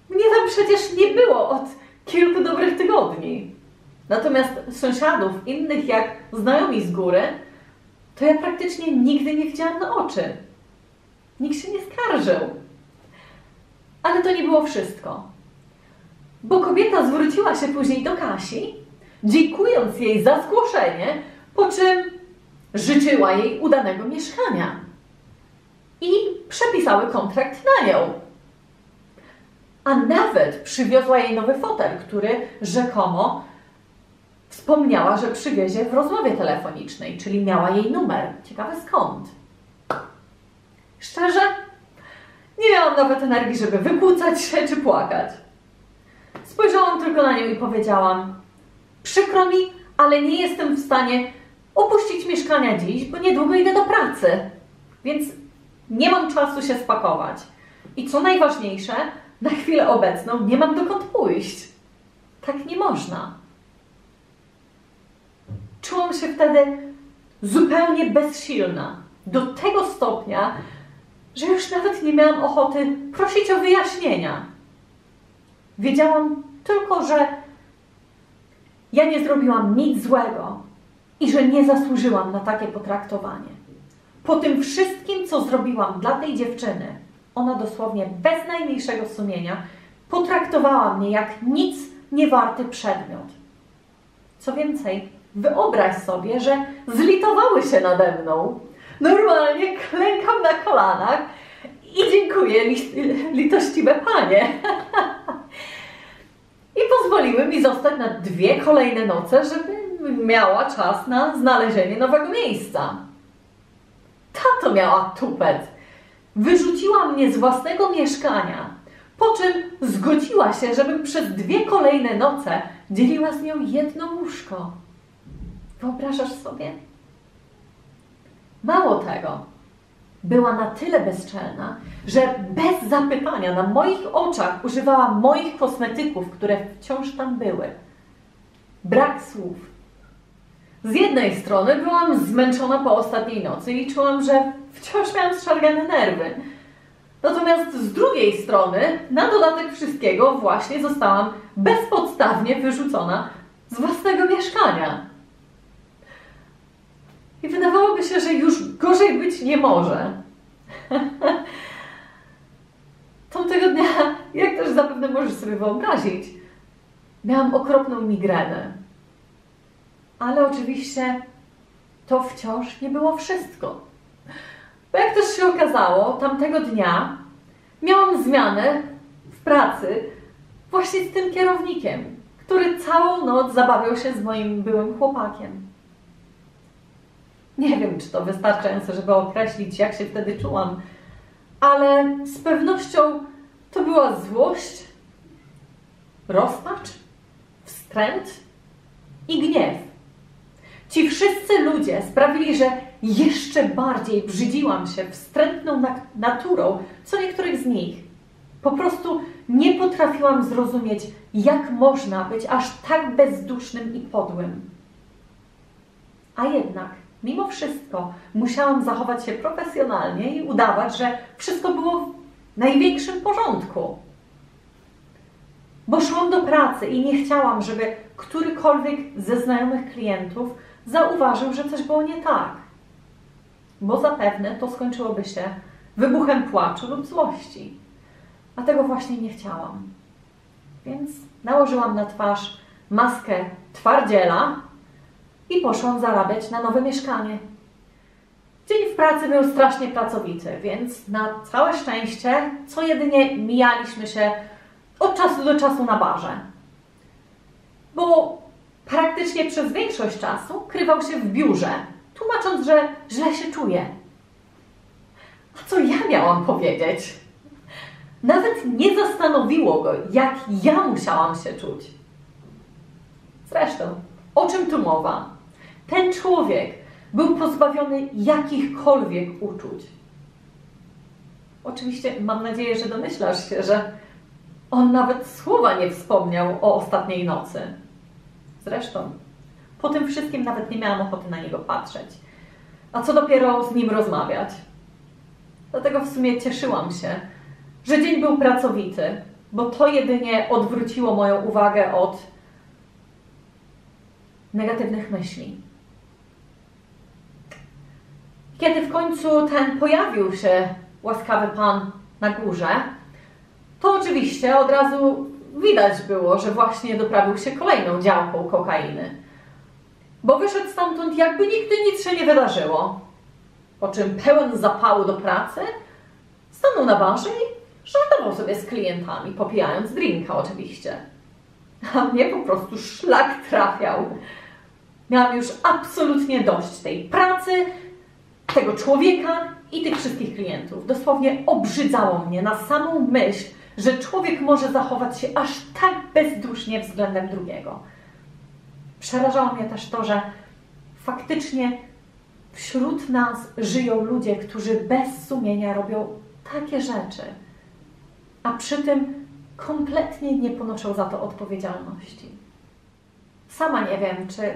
mnie tam przecież nie było od kilku dobrych tygodni. Natomiast sąsiadów, innych jak znajomi z góry, to ja praktycznie nigdy nie widziałam na oczy. Nikt się nie skarżył. Ale to nie było wszystko. Bo kobieta zwróciła się później do Kasi, dziękując jej za zgłoszenie, po czym życzyła jej udanego mieszkania. I przepisały kontrakt na nią. A nawet przywiozła jej nowy fotel, który rzekomo wspomniała, że przywiezie w rozmowie telefonicznej, czyli miała jej numer. Ciekawe skąd. Szczerze, nie miałam nawet energii, żeby wykłócać się czy płakać. Spojrzałam tylko na nią i powiedziałam: przykro mi, ale nie jestem w stanie opuścić mieszkania dziś, bo niedługo idę do pracy. Więc nie mam czasu się spakować. I co najważniejsze, na chwilę obecną nie mam dokąd pójść. Tak nie można. Czułam się wtedy zupełnie bezsilna. Do tego stopnia, że już nawet nie miałam ochoty prosić o wyjaśnienia. Wiedziałam tylko, że ja nie zrobiłam nic złego i że nie zasłużyłam na takie potraktowanie. Po tym wszystkim, co zrobiłam dla tej dziewczyny, ona dosłownie bez najmniejszego sumienia potraktowała mnie jak nic niewarty przedmiot. Co więcej, wyobraź sobie, że zlitowały się nade mną. Normalnie klękam na kolanach i dziękuję, litościwe panie. I pozwoliły mi zostać na 2 kolejne noce, żeby miała czas na znalezienie nowego miejsca. Tato miała tupet. Wyrzuciła mnie z własnego mieszkania, po czym zgodziła się, żebym przez 2 kolejne noce dzieliła z nią jedno łóżko. Wyobrażasz sobie? Mało tego, była na tyle bezczelna, że bez zapytania na moich oczach używała moich kosmetyków, które wciąż tam były. Brak słów. Z jednej strony byłam zmęczona po ostatniej nocy i czułam, że wciąż miałam zszargane nerwy. Natomiast z drugiej strony, na dodatek wszystkiego, właśnie zostałam bezpodstawnie wyrzucona z własnego mieszkania. I wydawałoby się, że już gorzej być nie może. Tamtego dnia, jak też zapewne możesz sobie wyobrazić, miałam okropną migrenę. Ale oczywiście to wciąż nie było wszystko. Bo jak też się okazało, tamtego dnia miałam zmianę w pracy właśnie z tym kierownikiem, który całą noc zabawiał się z moim byłym chłopakiem. Nie wiem, czy to wystarczająco, żeby określić, jak się wtedy czułam, ale z pewnością to była złość, rozpacz, wstręt i gniew. Ci wszyscy ludzie sprawili, że jeszcze bardziej brzydziłam się wstrętną naturą co niektórych z nich. Po prostu nie potrafiłam zrozumieć, jak można być aż tak bezdusznym i podłym. A jednak, mimo wszystko, musiałam zachować się profesjonalnie i udawać, że wszystko było w największym porządku. Bo szłam do pracy i nie chciałam, żeby którykolwiek ze znajomych klientów zauważył, że coś było nie tak. Bo zapewne to skończyłoby się wybuchem płaczu lub złości. A tego właśnie nie chciałam. Więc nałożyłam na twarz maskę twardziela i poszłam zarabiać na nowe mieszkanie. Dzień w pracy był strasznie pracowity, więc na całe szczęście co jedynie mijaliśmy się od czasu do czasu na barze. Bo praktycznie przez większość czasu krywał się w biurze, tłumacząc, że źle się czuje. A co ja miałam powiedzieć? Nawet nie zastanowiło go, jak ja musiałam się czuć. Zresztą, o czym tu mowa? Ten człowiek był pozbawiony jakichkolwiek uczuć. Oczywiście mam nadzieję, że domyślasz się, że on nawet słowa nie wspomniał o ostatniej nocy. Zresztą, po tym wszystkim nawet nie miałam ochoty na niego patrzeć. A co dopiero z nim rozmawiać. Dlatego w sumie cieszyłam się, że dzień był pracowity, bo to jedynie odwróciło moją uwagę od negatywnych myśli. Kiedy w końcu ten pojawił się łaskawy pan na górze, to oczywiście od razu widać było, że właśnie doprawił się kolejną działką kokainy. Bo wyszedł stamtąd, jakby nigdy nic się nie wydarzyło. Po czym pełen zapału do pracy stanął na barze i żartował sobie z klientami, popijając drinka oczywiście. A mnie po prostu szlak trafiał. Miałam już absolutnie dość tej pracy, tego człowieka i tych wszystkich klientów. Dosłownie obrzydzało mnie na samą myśl, że człowiek może zachować się aż tak bezdusznie względem drugiego. Przerażało mnie też to, że faktycznie wśród nas żyją ludzie, którzy bez sumienia robią takie rzeczy, a przy tym kompletnie nie ponoszą za to odpowiedzialności. Sama nie wiem, czy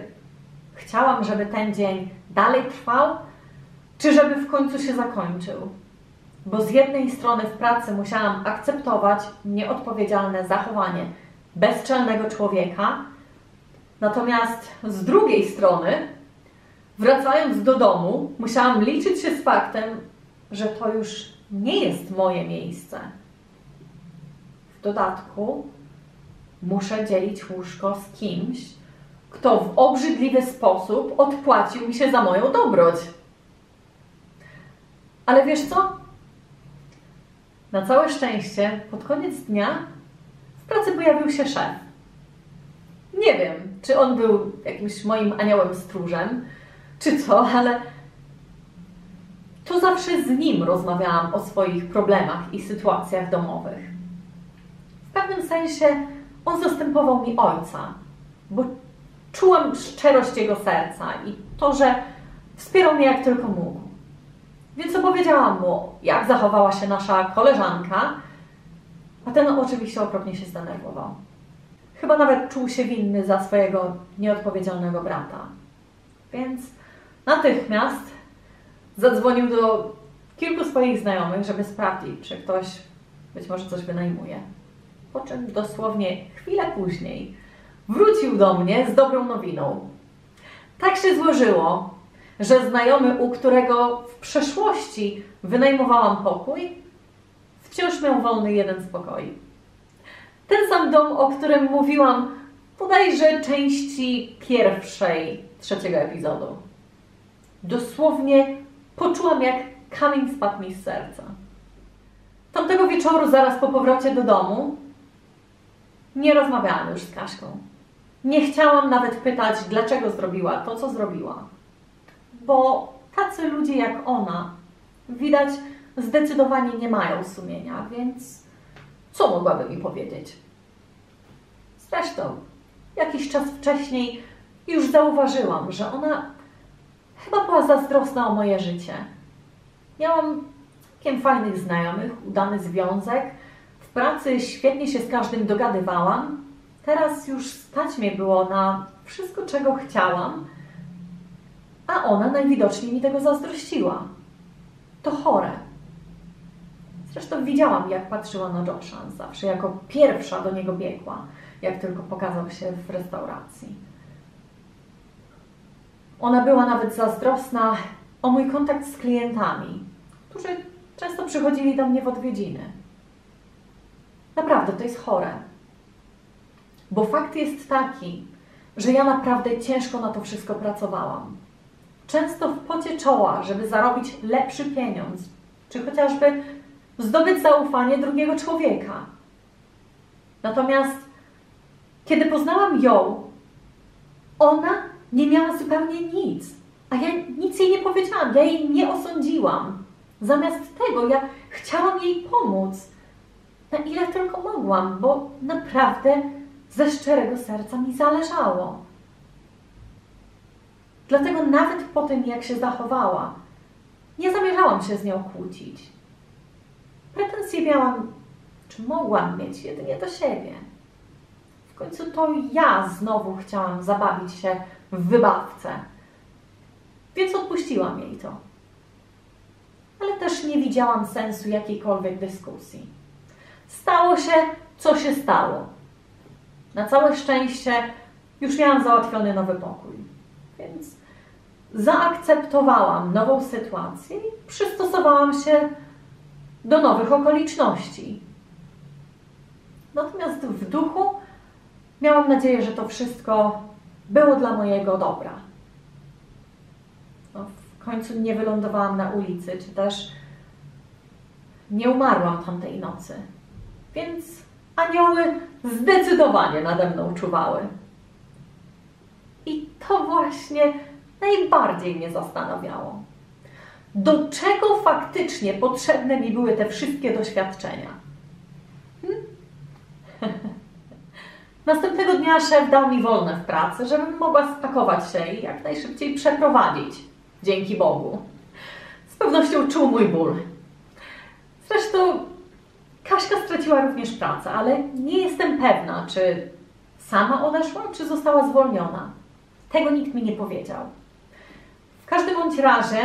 chciałam, żeby ten dzień dalej trwał, czy żeby w końcu się zakończył. Bo z jednej strony w pracy musiałam akceptować nieodpowiedzialne zachowanie bezczelnego człowieka, natomiast z drugiej strony, wracając do domu, musiałam liczyć się z faktem, że to już nie jest moje miejsce. W dodatku muszę dzielić łóżko z kimś, kto w obrzydliwy sposób odpłacił mi się za moją dobroć. Ale wiesz co? Na całe szczęście, pod koniec dnia w pracy pojawił się szef. Nie wiem, czy on był jakimś moim aniołem stróżem, czy co, ale to zawsze z nim rozmawiałam o swoich problemach i sytuacjach domowych. W pewnym sensie on zastępował mi ojca, bo czułam szczerość jego serca i to, że wspierał mnie jak tylko mógł. Więc opowiedziałam mu, jak zachowała się nasza koleżanka, a ten oczywiście okropnie się zdenerwował. Chyba nawet czuł się winny za swojego nieodpowiedzialnego brata. Więc natychmiast zadzwonił do kilku swoich znajomych, żeby sprawdzić, czy ktoś być może coś wynajmuje. Po czym dosłownie chwilę później wrócił do mnie z dobrą nowiną. Tak się złożyło, że znajomy, u którego w przeszłości wynajmowałam pokój, wciąż miał wolny jeden z pokoi. Ten sam dom, o którym mówiłam bodajże części pierwszej, 3. epizodu. Dosłownie poczułam, jak kamień spadł mi z serca. Tamtego wieczoru, zaraz po powrocie do domu, nie rozmawiałam już z Kaśką. Nie chciałam nawet pytać, dlaczego zrobiła to, co zrobiła. Bo tacy ludzie jak ona, widać, zdecydowanie nie mają sumienia, więc co mogłaby mi powiedzieć? Zresztą, jakiś czas wcześniej już zauważyłam, że ona chyba była zazdrosna o moje życie. Miałam całkiem fajnych znajomych, udany związek, w pracy świetnie się z każdym dogadywałam. Teraz już stać mnie było na wszystko, czego chciałam, a ona najwidoczniej mi tego zazdrościła. To chore. Zresztą widziałam, jak patrzyła na Josha, zawsze jako pierwsza do niego biegła, jak tylko pokazał się w restauracji. Ona była nawet zazdrosna o mój kontakt z klientami, którzy często przychodzili do mnie w odwiedziny. Naprawdę, to jest chore. Bo fakt jest taki, że ja naprawdę ciężko na to wszystko pracowałam. Często w pocie czoła, żeby zarobić lepszy pieniądz, czy chociażby zdobyć zaufanie drugiego człowieka. Natomiast kiedy poznałam ją, ona nie miała zupełnie nic, a ja nic jej nie powiedziałam, ja jej nie osądziłam. Zamiast tego ja chciałam jej pomóc, na ile tylko mogłam, bo naprawdę ze szczerego serca mi zależało. Dlatego nawet po tym, jak się zachowała, nie zamierzałam się z nią kłócić. Pretensje miałam, czy mogłam mieć jedynie do siebie. W końcu to ja znowu chciałam zabawić się w wybawcę, więc odpuściłam jej to. ale też nie widziałam sensu jakiejkolwiek dyskusji. Stało się, co się stało. Na całe szczęście już miałam załatwiony nowy pokój, więc zaakceptowałam nową sytuację i przystosowałam się do nowych okoliczności. Natomiast w duchu miałam nadzieję, że to wszystko było dla mojego dobra. W końcu nie wylądowałam na ulicy, czy też nie umarłam tamtej nocy. Więc anioły zdecydowanie nade mną czuwały. I to właśnie najbardziej mnie zastanawiało. Do czego faktycznie potrzebne mi były te wszystkie doświadczenia? Następnego dnia szef dał mi wolne w pracy, żebym mogła spakować się i jak najszybciej przeprowadzić. Dzięki Bogu. Z pewnością czuł mój ból. Zresztą Kaśka straciła również pracę, ale nie jestem pewna, czy sama odeszła, czy została zwolniona. Tego nikt mi nie powiedział. W każdym bądź razie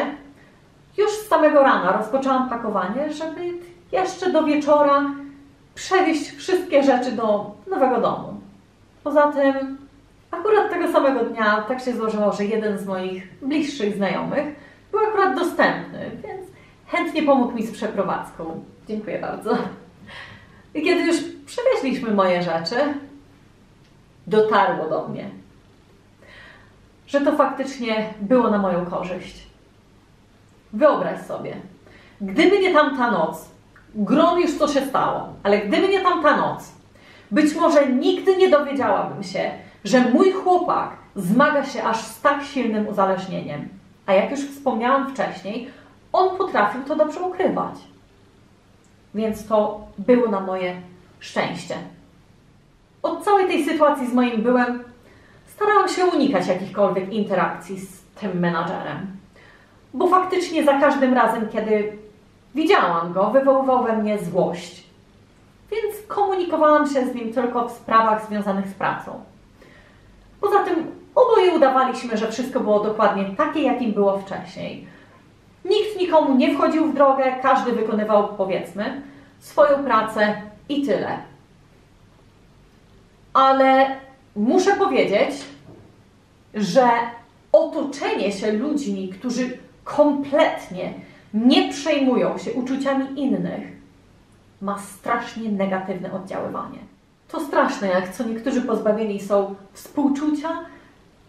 już z samego rana rozpoczęłam pakowanie, żeby jeszcze do wieczora przewieźć wszystkie rzeczy do nowego domu. Poza tym akurat tego samego dnia tak się złożyło, że jeden z moich bliższych znajomych był akurat dostępny, więc chętnie pomógł mi z przeprowadzką. Dziękuję bardzo. I kiedy już przewieźliśmy moje rzeczy, dotarło do mnie, że to faktycznie było na moją korzyść. Wyobraź sobie, gdyby nie tamta noc, grom już co się stało, ale gdyby nie tamta noc, być może nigdy nie dowiedziałabym się, że mój chłopak zmaga się aż z tak silnym uzależnieniem. A jak już wspomniałam wcześniej, on potrafił to dobrze ukrywać. Więc to było na moje szczęście. Od całej tej sytuacji z moim byłem starałam się unikać jakichkolwiek interakcji z tym menadżerem. Bo faktycznie za każdym razem, kiedy widziałam go, wywoływał we mnie złość. Więc komunikowałam się z nim tylko w sprawach związanych z pracą. Poza tym oboje udawaliśmy, że wszystko było dokładnie takie, jakim było wcześniej. Nikt nikomu nie wchodził w drogę, każdy wykonywał, powiedzmy, swoją pracę i tyle. Ale muszę powiedzieć, że otoczenie się ludźmi, którzy kompletnie nie przejmują się uczuciami innych, ma strasznie negatywne oddziaływanie. To straszne, jak co niektórzy pozbawieni są współczucia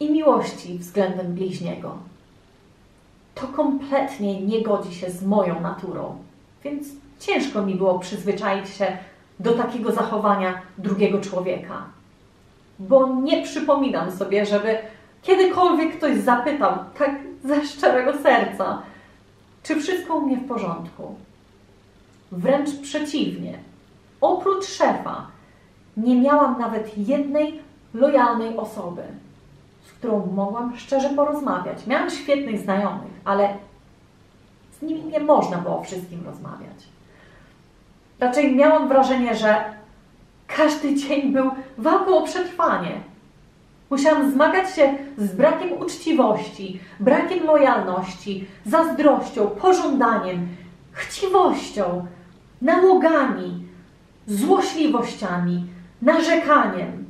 i miłości względem bliźniego. To kompletnie nie godzi się z moją naturą, więc ciężko mi było przyzwyczaić się do takiego zachowania drugiego człowieka. Bo nie przypominam sobie, żeby kiedykolwiek ktoś zapytał tak ze szczerego serca, czy wszystko u mnie w porządku. Wręcz przeciwnie. Oprócz szefa nie miałam nawet jednej lojalnej osoby, z którą mogłam szczerze porozmawiać. Miałam świetnych znajomych, ale z nimi nie można było o wszystkim rozmawiać. Raczej miałam wrażenie, że każdy dzień był walką o przetrwanie. Musiałam zmagać się z brakiem uczciwości, brakiem lojalności, zazdrością, pożądaniem, chciwością, nałogami, złośliwościami, narzekaniem.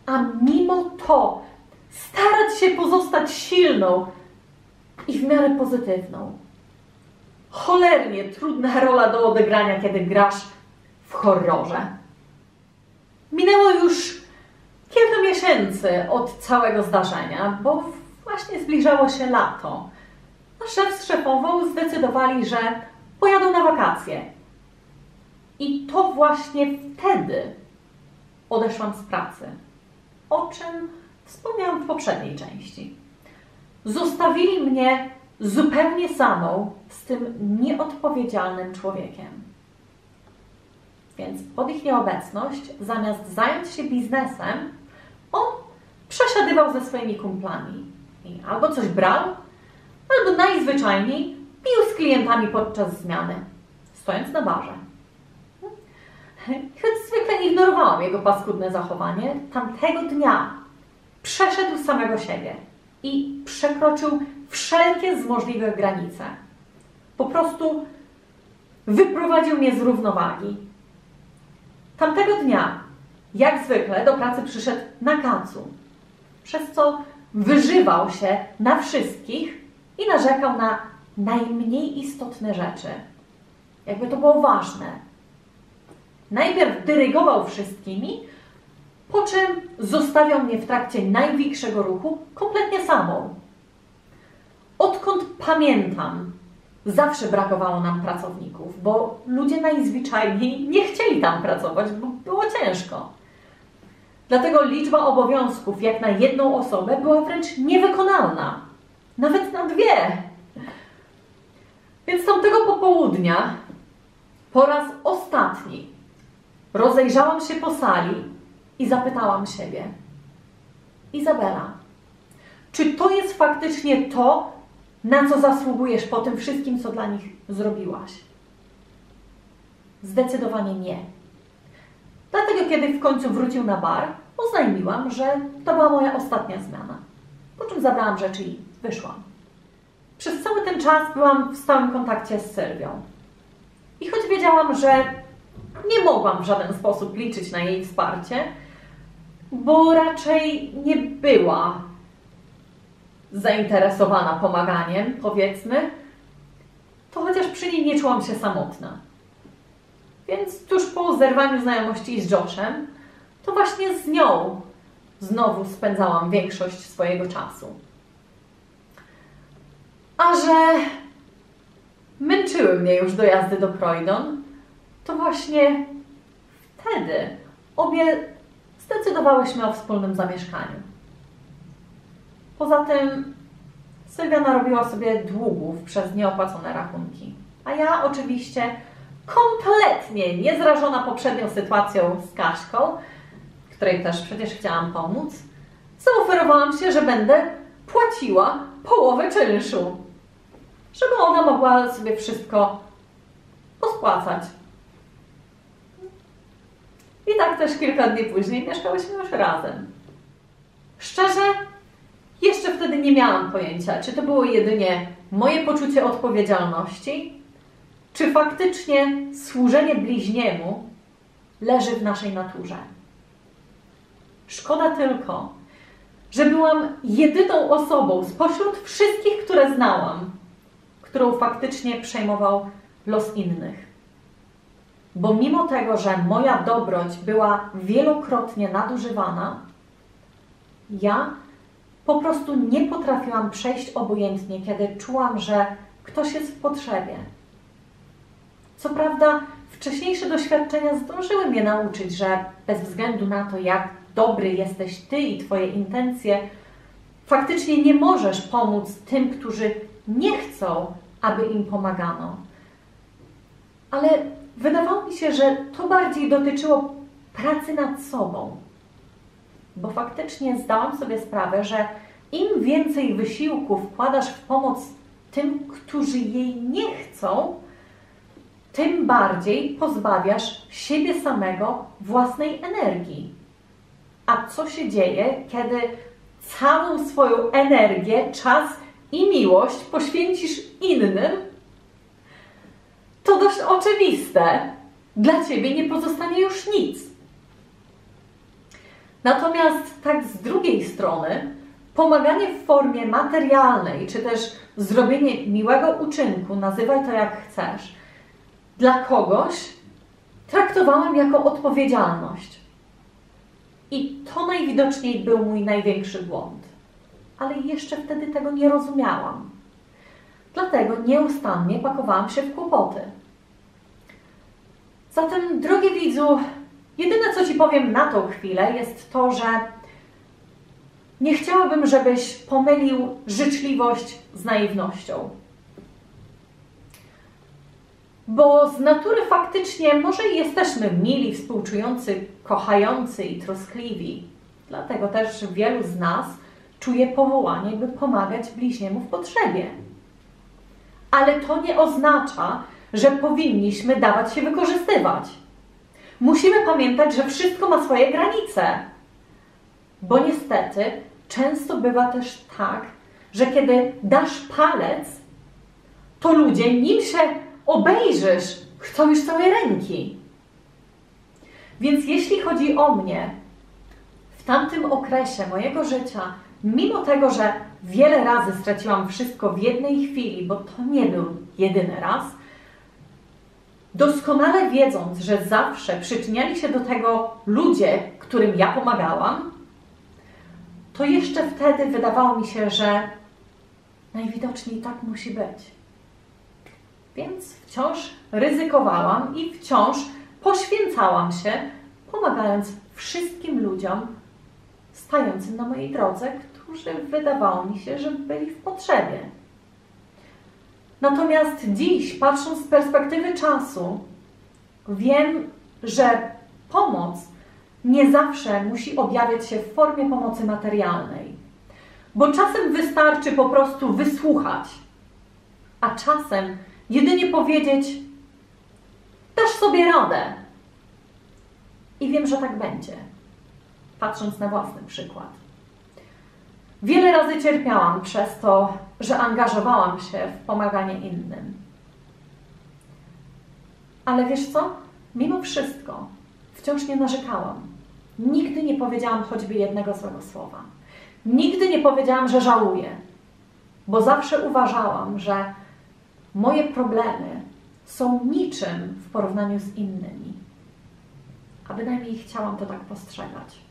A mimo to starać się pozostać silną i w miarę pozytywną. Cholernie trudna rola do odegrania, kiedy grasz w horrorze. Minęło już kilka miesięcy od całego zdarzenia, bo właśnie zbliżało się lato. A szef z szefową zdecydowali, że pojadą na wakacje. I to właśnie wtedy odeszłam z pracy, o czym wspomniałam w poprzedniej części. Zostawili mnie zupełnie samą z tym nieodpowiedzialnym człowiekiem. Więc pod ich nieobecność, zamiast zająć się biznesem, on przesiadywał ze swoimi kumplami i albo coś brał, albo najzwyczajniej pił z klientami podczas zmiany, stojąc na barze. Choć zwykle ignorowałam jego paskudne zachowanie, tamtego dnia przeszedł samego siebie i przekroczył wszelkie z możliwych granice. Po prostu wyprowadził mnie z równowagi. Tamtego dnia, jak zwykle, do pracy przyszedł na kacu, przez co wyżywał się na wszystkich i narzekał na najmniej istotne rzeczy. Jakby to było ważne. Najpierw dyrygował wszystkimi, po czym zostawiał mnie w trakcie największego ruchu kompletnie samą. Odkąd pamiętam, zawsze brakowało nam pracowników, bo ludzie najzwyczajniej nie chcieli tam pracować, bo było ciężko. Dlatego liczba obowiązków jak na jedną osobę była wręcz niewykonalna. Nawet na dwie. Więc tamtego popołudnia po raz ostatni rozejrzałam się po sali i zapytałam siebie: Izabela, czy to jest faktycznie to, na co zasługujesz po tym wszystkim, co dla nich zrobiłaś? Zdecydowanie nie. Dlatego, kiedy w końcu wrócił na bar, oznajmiłam, że to była moja ostatnia zmiana. Po czym zabrałam rzeczy i wyszłam. Przez cały ten czas byłam w stałym kontakcie z Sylwią. I choć wiedziałam, że nie mogłam w żaden sposób liczyć na jej wsparcie, bo raczej nie była zainteresowana pomaganiem, powiedzmy, to chociaż przy niej nie czułam się samotna. Więc tuż po zerwaniu znajomości z Joshem, to właśnie z nią znowu spędzałam większość swojego czasu. A że męczyły mnie już dojazdy do Croydon, to właśnie wtedy obie zdecydowałyśmy o wspólnym zamieszkaniu. Poza tym Sylwia narobiła sobie długów przez nieopłacone rachunki, a ja oczywiście kompletnie niezrażona poprzednią sytuacją z Kaśką, której też przecież chciałam pomóc, zaoferowałam się, że będę płaciła połowę czynszu, żeby ona mogła sobie wszystko pospłacać. I tak też kilka dni później mieszkałyśmy już razem. Szczerze, jeszcze wtedy nie miałam pojęcia, czy to było jedynie moje poczucie odpowiedzialności, czy faktycznie służenie bliźniemu leży w naszej naturze. Szkoda tylko, że byłam jedyną osobą spośród wszystkich, które znałam, którą faktycznie przejmował los innych. Bo mimo tego, że moja dobroć była wielokrotnie nadużywana, ja po prostu nie potrafiłam przejść obojętnie, kiedy czułam, że ktoś jest w potrzebie. Co prawda, wcześniejsze doświadczenia zdążyły mnie nauczyć, że bez względu na to, jak dobry jesteś ty i twoje intencje, faktycznie nie możesz pomóc tym, którzy nie chcą, aby im pomagano. Ale wydawało mi się, że to bardziej dotyczyło pracy nad sobą. Bo faktycznie zdałam sobie sprawę, że im więcej wysiłku wkładasz w pomoc tym, którzy jej nie chcą, tym bardziej pozbawiasz siebie samego własnej energii. A co się dzieje, kiedy całą swoją energię, czas i miłość poświęcisz innym? To dość oczywiste. Dla ciebie nie pozostanie już nic. Natomiast tak z drugiej strony, pomaganie w formie materialnej, czy też zrobienie miłego uczynku, nazywaj to jak chcesz, dla kogoś traktowałam jako odpowiedzialność. I to najwidoczniej był mój największy błąd. Ale jeszcze wtedy tego nie rozumiałam. Dlatego nieustannie pakowałam się w kłopoty. Zatem, drogi widzu, jedyne co ci powiem na tą chwilę jest to, że nie chciałabym, żebyś pomylił życzliwość z naiwnością. Bo z natury faktycznie może i jesteśmy mili, współczujący, kochający i troskliwi. Dlatego też wielu z nas czuje powołanie, by pomagać bliźniemu w potrzebie. Ale to nie oznacza, że powinniśmy dawać się wykorzystywać. Musimy pamiętać, że wszystko ma swoje granice. Bo niestety często bywa też tak, że kiedy dasz palec, to ludzie, nim się obejrzysz chcą już całej ręki. Więc jeśli chodzi o mnie, w tamtym okresie mojego życia, mimo tego, że wiele razy straciłam wszystko w jednej chwili, bo to nie był jedyny raz, doskonale wiedząc, że zawsze przyczyniali się do tego ludzie, którym ja pomagałam, to jeszcze wtedy wydawało mi się, że najwidoczniej tak musi być. Więc wciąż ryzykowałam i wciąż poświęcałam się, pomagając wszystkim ludziom stającym na mojej drodze, którzy wydawało mi się, że byli w potrzebie. Natomiast dziś, patrząc z perspektywy czasu, wiem, że pomoc nie zawsze musi objawiać się w formie pomocy materialnej. Bo czasem wystarczy po prostu wysłuchać, a czasem jedynie powiedzieć: dasz sobie radę. I wiem, że tak będzie, patrząc na własny przykład. Wiele razy cierpiałam przez to, że angażowałam się w pomaganie innym. Ale wiesz co? Mimo wszystko wciąż nie narzekałam. Nigdy nie powiedziałam choćby jednego złego słowa. Nigdy nie powiedziałam, że żałuję, bo zawsze uważałam, że moje problemy są niczym w porównaniu z innymi. A bynajmniej chciałam to tak postrzegać.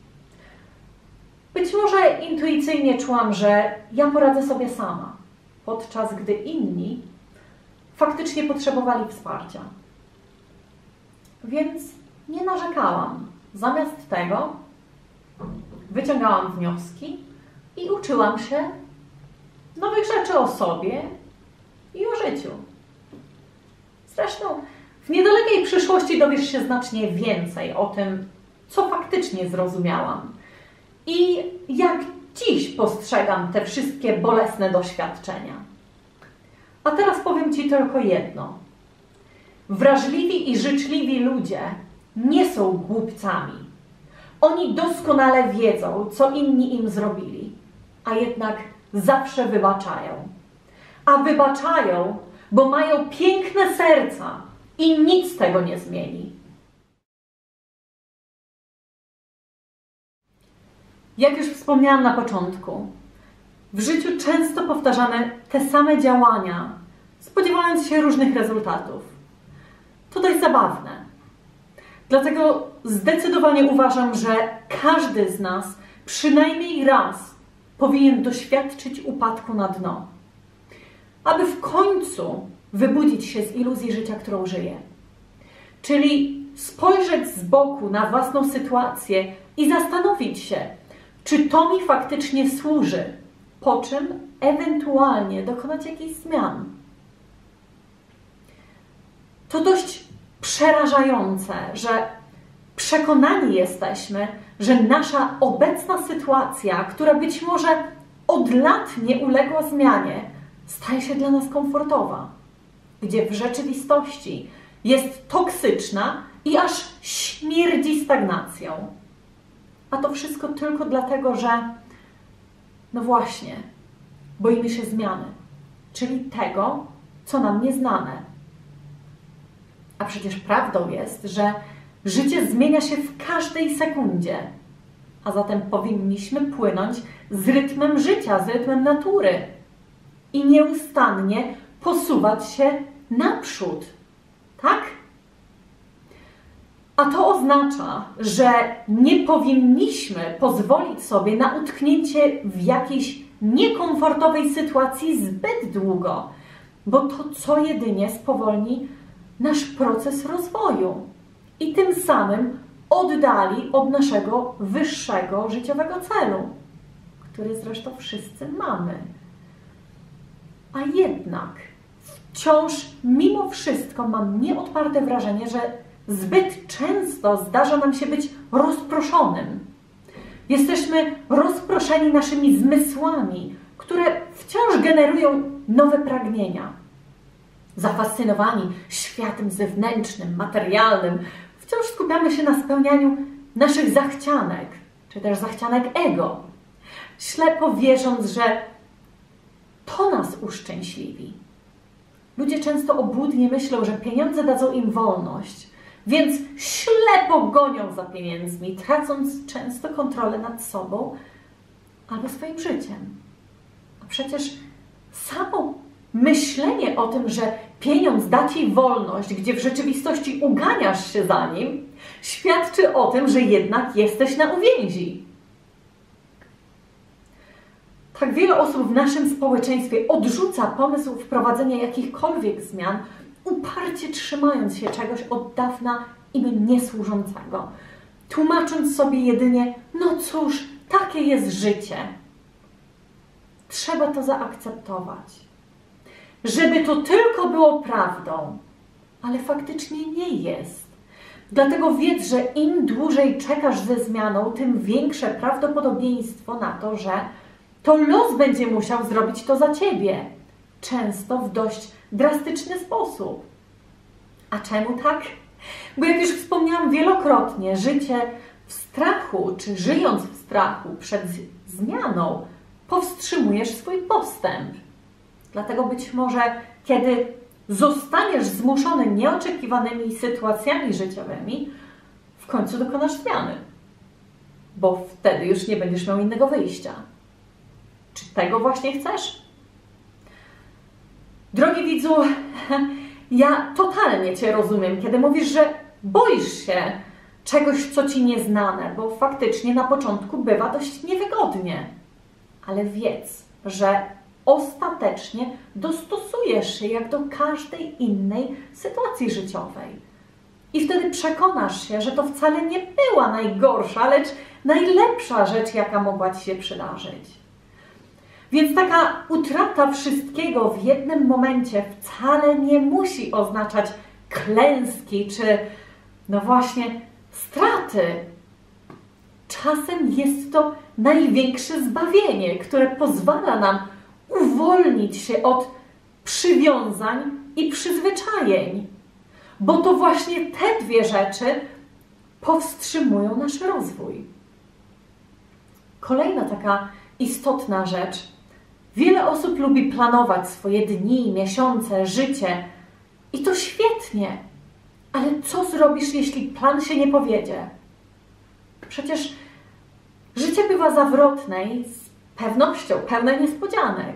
Być może intuicyjnie czułam, że ja poradzę sobie sama, podczas gdy inni faktycznie potrzebowali wsparcia. Więc nie narzekałam. Zamiast tego wyciągałam wnioski i uczyłam się nowych rzeczy o sobie i o życiu. Zresztą w niedalekiej przyszłości dowiesz się znacznie więcej o tym, co faktycznie zrozumiałam i jak dziś postrzegam te wszystkie bolesne doświadczenia. A teraz powiem Ci tylko jedno. Wrażliwi i życzliwi ludzie nie są głupcami. Oni doskonale wiedzą, co inni im zrobili, a jednak zawsze wybaczają. A wybaczają, bo mają piękne serca i nic tego nie zmieni. Jak już wspomniałam na początku, w życiu często powtarzamy te same działania, spodziewając się różnych rezultatów. To dość zabawne. Dlatego zdecydowanie uważam, że każdy z nas przynajmniej raz powinien doświadczyć upadku na dno, aby w końcu wybudzić się z iluzji życia, którą żyje. Czyli spojrzeć z boku na własną sytuację i zastanowić się, czy to mi faktycznie służy, po czym ewentualnie dokonać jakichś zmian. To dość przerażające, że przekonani jesteśmy, że nasza obecna sytuacja, która być może od lat nie uległa zmianie, staje się dla nas komfortowa, gdzie w rzeczywistości jest toksyczna i aż śmierdzi stagnacją. A to wszystko tylko dlatego, że no właśnie, boimy się zmiany, czyli tego, co nam nieznane. A przecież prawdą jest, że życie zmienia się w każdej sekundzie, a zatem powinniśmy płynąć z rytmem życia, z rytmem natury i nieustannie posuwać się naprzód, tak? A to oznacza, że nie powinniśmy pozwolić sobie na utknięcie w jakiejś niekomfortowej sytuacji zbyt długo, bo to co jedynie spowolni nasz proces rozwoju i tym samym oddali od naszego wyższego życiowego celu, który zresztą wszyscy mamy. A jednak wciąż mimo wszystko mam nieodparte wrażenie, że zbyt często zdarza nam się być rozproszonym. Jesteśmy rozproszeni naszymi zmysłami, które wciąż generują nowe pragnienia. Zafascynowani światem zewnętrznym, materialnym, wciąż skupiamy się na spełnianiu naszych zachcianek, czy też zachcianek ego, ślepo wierząc, że to nas uszczęśliwi. Ludzie często obłudnie myślą, że pieniądze dadzą im wolność, więc ślepo gonią za pieniędzmi, tracąc często kontrolę nad sobą albo swoim życiem. A przecież samo myślenie o tym, że pieniądz da ci wolność, gdzie w rzeczywistości uganiasz się za nim, świadczy o tym, że jednak jesteś na uwięzi. Tak wiele osób w naszym społeczeństwie odrzuca pomysł wprowadzenia jakichkolwiek zmian, uparcie trzymając się czegoś od dawna im niesłużącego, tłumacząc sobie jedynie, no cóż, takie jest życie. Trzeba to zaakceptować. Żeby to tylko było prawdą, ale faktycznie nie jest. Dlatego wiedz, że im dłużej czekasz ze zmianą, tym większe prawdopodobieństwo na to, że to los będzie musiał zrobić to za ciebie. Często w dość drastyczny sposób. A czemu tak? Bo jak już wspomniałam wielokrotnie, życie w strachu, czy żyjąc w strachu przed zmianą, powstrzymujesz swój postęp. Dlatego być może, kiedy zostaniesz zmuszony nieoczekiwanymi sytuacjami życiowymi, w końcu dokonasz zmiany. Bo wtedy już nie będziesz miał innego wyjścia. Czy tego właśnie chcesz? Drogi widzu, ja totalnie Cię rozumiem, kiedy mówisz, że boisz się czegoś, co Ci nieznane, bo faktycznie na początku bywa dość niewygodnie. Ale wiedz, że ostatecznie dostosujesz się jak do każdej innej sytuacji życiowej. I wtedy przekonasz się, że to wcale nie była najgorsza, lecz najlepsza rzecz, jaka mogła Ci się przydarzyć. Więc taka utrata wszystkiego w jednym momencie wcale nie musi oznaczać klęski czy, no właśnie, straty. Czasem jest to największe zbawienie, które pozwala nam uwolnić się od przywiązań i przyzwyczajeń. Bo to właśnie te dwie rzeczy powstrzymują nasz rozwój. Kolejna taka istotna rzecz. Wiele osób lubi planować swoje dni, miesiące, życie. I to świetnie. Ale co zrobisz, jeśli plan się nie powiedzie? Przecież życie bywa zawrotne i z pewnością pełne niespodzianek.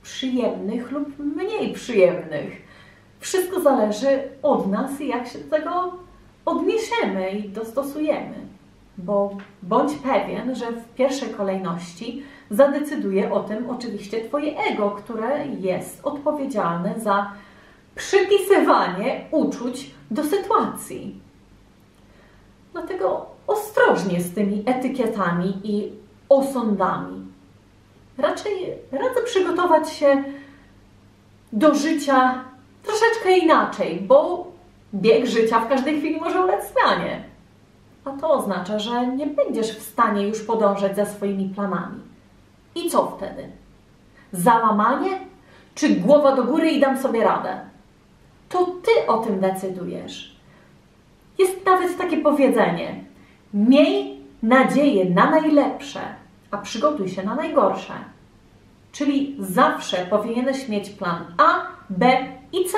Przyjemnych lub mniej przyjemnych. Wszystko zależy od nas i jak się do tego odniesiemy i dostosujemy. Bo bądź pewien, że w pierwszej kolejności zadecyduje o tym oczywiście Twoje ego, które jest odpowiedzialne za przypisywanie uczuć do sytuacji. Dlatego ostrożnie z tymi etykietami i osądami. Raczej radzę przygotować się do życia troszeczkę inaczej, bo bieg życia w każdej chwili może ulec zmianie. A to oznacza, że nie będziesz w stanie już podążać za swoimi planami. I co wtedy? Załamanie? Czy głowa do góry i dam sobie radę? To Ty o tym decydujesz. Jest nawet takie powiedzenie: miej nadzieję na najlepsze, a przygotuj się na najgorsze. Czyli zawsze powinieneś mieć plan A, B i C.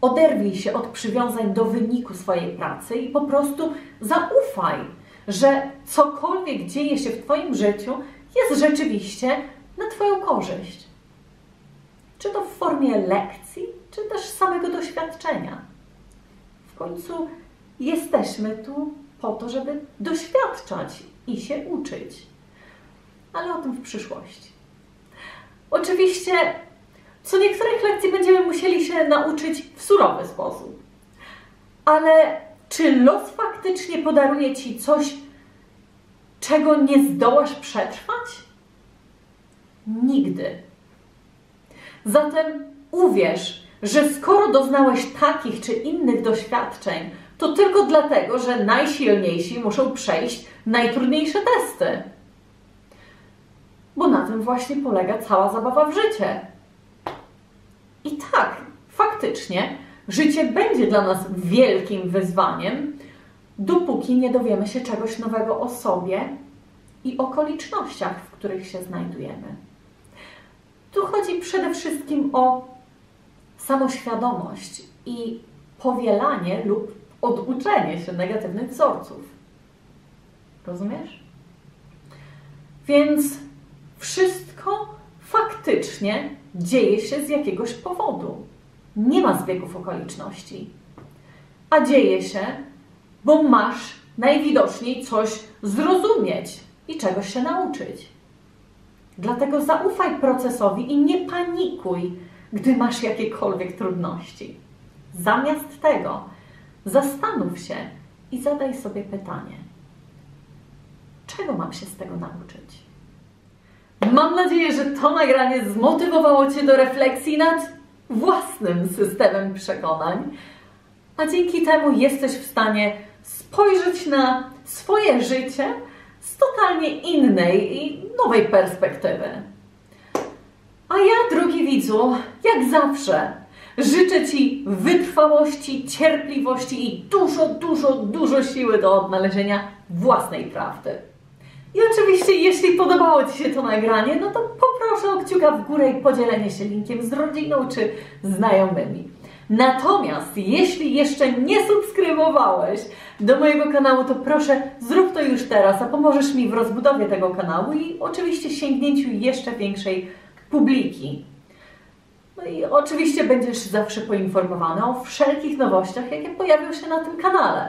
Oderwij się od przywiązań do wyniku swojej pracy i po prostu zaufaj, że cokolwiek dzieje się w Twoim życiu jest rzeczywiście na Twoją korzyść. Czy to w formie lekcji, czy też samego doświadczenia. W końcu jesteśmy tu po to, żeby doświadczać i się uczyć. Ale o tym w przyszłości. Oczywiście co niektórych lekcji będziemy musieli się nauczyć w surowy sposób. Ale czy los faktycznie podaruje Ci coś, czego nie zdołasz przetrwać? Nigdy. Zatem uwierz, że skoro doznałeś takich czy innych doświadczeń, to tylko dlatego, że najsilniejsi muszą przejść najtrudniejsze testy. Bo na tym właśnie polega cała zabawa w życie. I tak, faktycznie, życie będzie dla nas wielkim wyzwaniem, dopóki nie dowiemy się czegoś nowego o sobie i okolicznościach, w których się znajdujemy. Tu chodzi przede wszystkim o samoświadomość i powielanie lub oduczenie się negatywnych wzorców. Rozumiesz? Więc wszystko faktycznie dzieje się z jakiegoś powodu. Nie ma zbiegów okoliczności. A dzieje się, bo masz najwidoczniej coś zrozumieć i czegoś się nauczyć. Dlatego zaufaj procesowi i nie panikuj, gdy masz jakiekolwiek trudności. Zamiast tego zastanów się i zadaj sobie pytanie: czego mam się z tego nauczyć? Mam nadzieję, że to nagranie zmotywowało Cię do refleksji nad własnym systemem przekonań, a dzięki temu jesteś w stanie spojrzeć na swoje życie z totalnie innej i nowej perspektywy. A ja, drogi widzu, jak zawsze życzę Ci wytrwałości, cierpliwości i dużo siły do odnalezienia własnej prawdy. I oczywiście, jeśli podobało Ci się to nagranie, no to poproszę o kciuka w górę i podzielenie się linkiem z rodziną czy znajomymi. Natomiast jeśli jeszcze nie subskrybowałeś do mojego kanału, to proszę zrób to już teraz, a pomożesz mi w rozbudowie tego kanału i oczywiście sięgnięciu jeszcze większej publiki. No i oczywiście będziesz zawsze poinformowany o wszelkich nowościach, jakie pojawią się na tym kanale.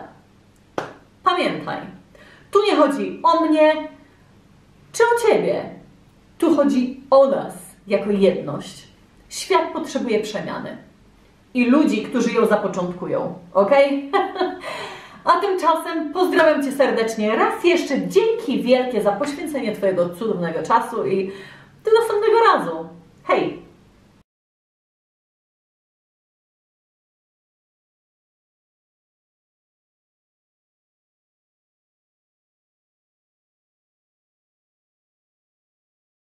Pamiętaj, tu nie chodzi o mnie czy o Ciebie. Tu chodzi o nas jako jedność. Świat potrzebuje przemiany. I ludzi, którzy ją zapoczątkują. Ok? A tymczasem pozdrawiam Cię serdecznie. Raz jeszcze dzięki wielkie za poświęcenie Twojego cudownego czasu i do następnego razu. Hej!